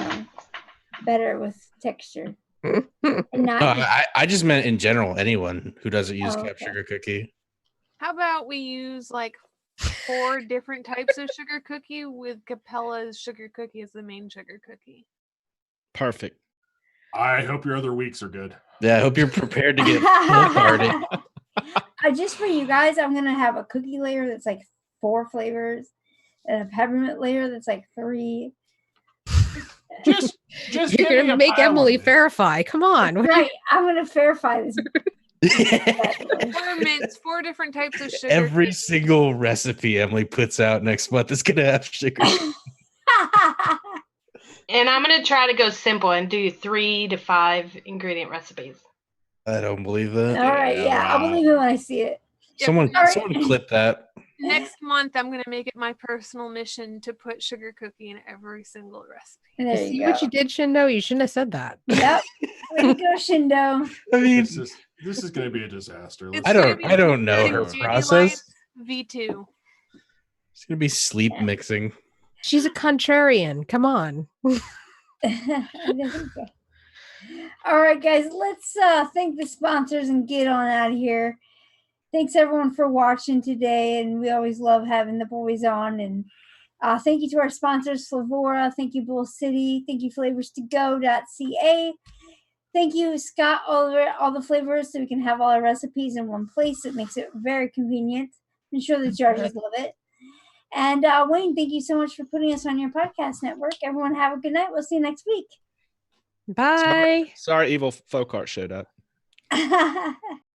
[SPEAKER 2] better with texture. And not
[SPEAKER 8] I just meant in general, anyone who doesn't use cap sugar cookie.
[SPEAKER 6] How about we use like 4 different types of sugar cookie with Capella's sugar cookie as the main sugar cookie?
[SPEAKER 5] Perfect.
[SPEAKER 4] I hope your other weeks are good.
[SPEAKER 8] Yeah, I hope you're prepared to get party.
[SPEAKER 2] Just for you guys, I'm gonna have a cookie layer that's like 4 flavors, and a peppermint layer that's like 3.
[SPEAKER 4] Just
[SPEAKER 3] You're gonna make Emily verify. Come on.
[SPEAKER 2] Right, I'm gonna verify this.
[SPEAKER 6] 4 mints, 4 different types of sugar.
[SPEAKER 8] Every single recipe Emily puts out next month is gonna have sugar.
[SPEAKER 7] And I'm going to try to go simple and do 3 to 5 ingredient recipes.
[SPEAKER 8] I don't believe that.
[SPEAKER 2] All right, yeah, I'll believe it when I see it.
[SPEAKER 8] Someone
[SPEAKER 2] All right.
[SPEAKER 8] clip that.
[SPEAKER 6] Next month, I'm going to make it my personal mission to put sugar cookie in every single recipe.
[SPEAKER 2] There
[SPEAKER 3] See
[SPEAKER 2] you go.
[SPEAKER 3] what you did, Shindo? You shouldn't have said that.
[SPEAKER 2] Yep. Way to go, Shindo.
[SPEAKER 8] I mean,
[SPEAKER 4] this is going to be a disaster.
[SPEAKER 6] It's
[SPEAKER 8] I
[SPEAKER 6] gonna be
[SPEAKER 8] don't know her
[SPEAKER 6] Judy
[SPEAKER 8] process.
[SPEAKER 6] Lights V2.
[SPEAKER 8] It's gonna be sleep mixing.
[SPEAKER 3] She's a contrarian. Come on.
[SPEAKER 2] All right, guys, let's thank the sponsors and get on out of here. Thanks everyone for watching today, and we always love having the boys on. And thank you to our sponsors, Flavora. Thank you, Bull City. Thank you, flavorstogo.ca. Thank you, Scott, all the flavors, so we can have all our recipes in one place. It makes it very convenient. I'm sure the judges love it. And Wayne, thank you so much for putting us on your podcast network. Everyone have a good night. We'll see you next week.
[SPEAKER 3] Bye.
[SPEAKER 5] Sorry, evil folk art showed up.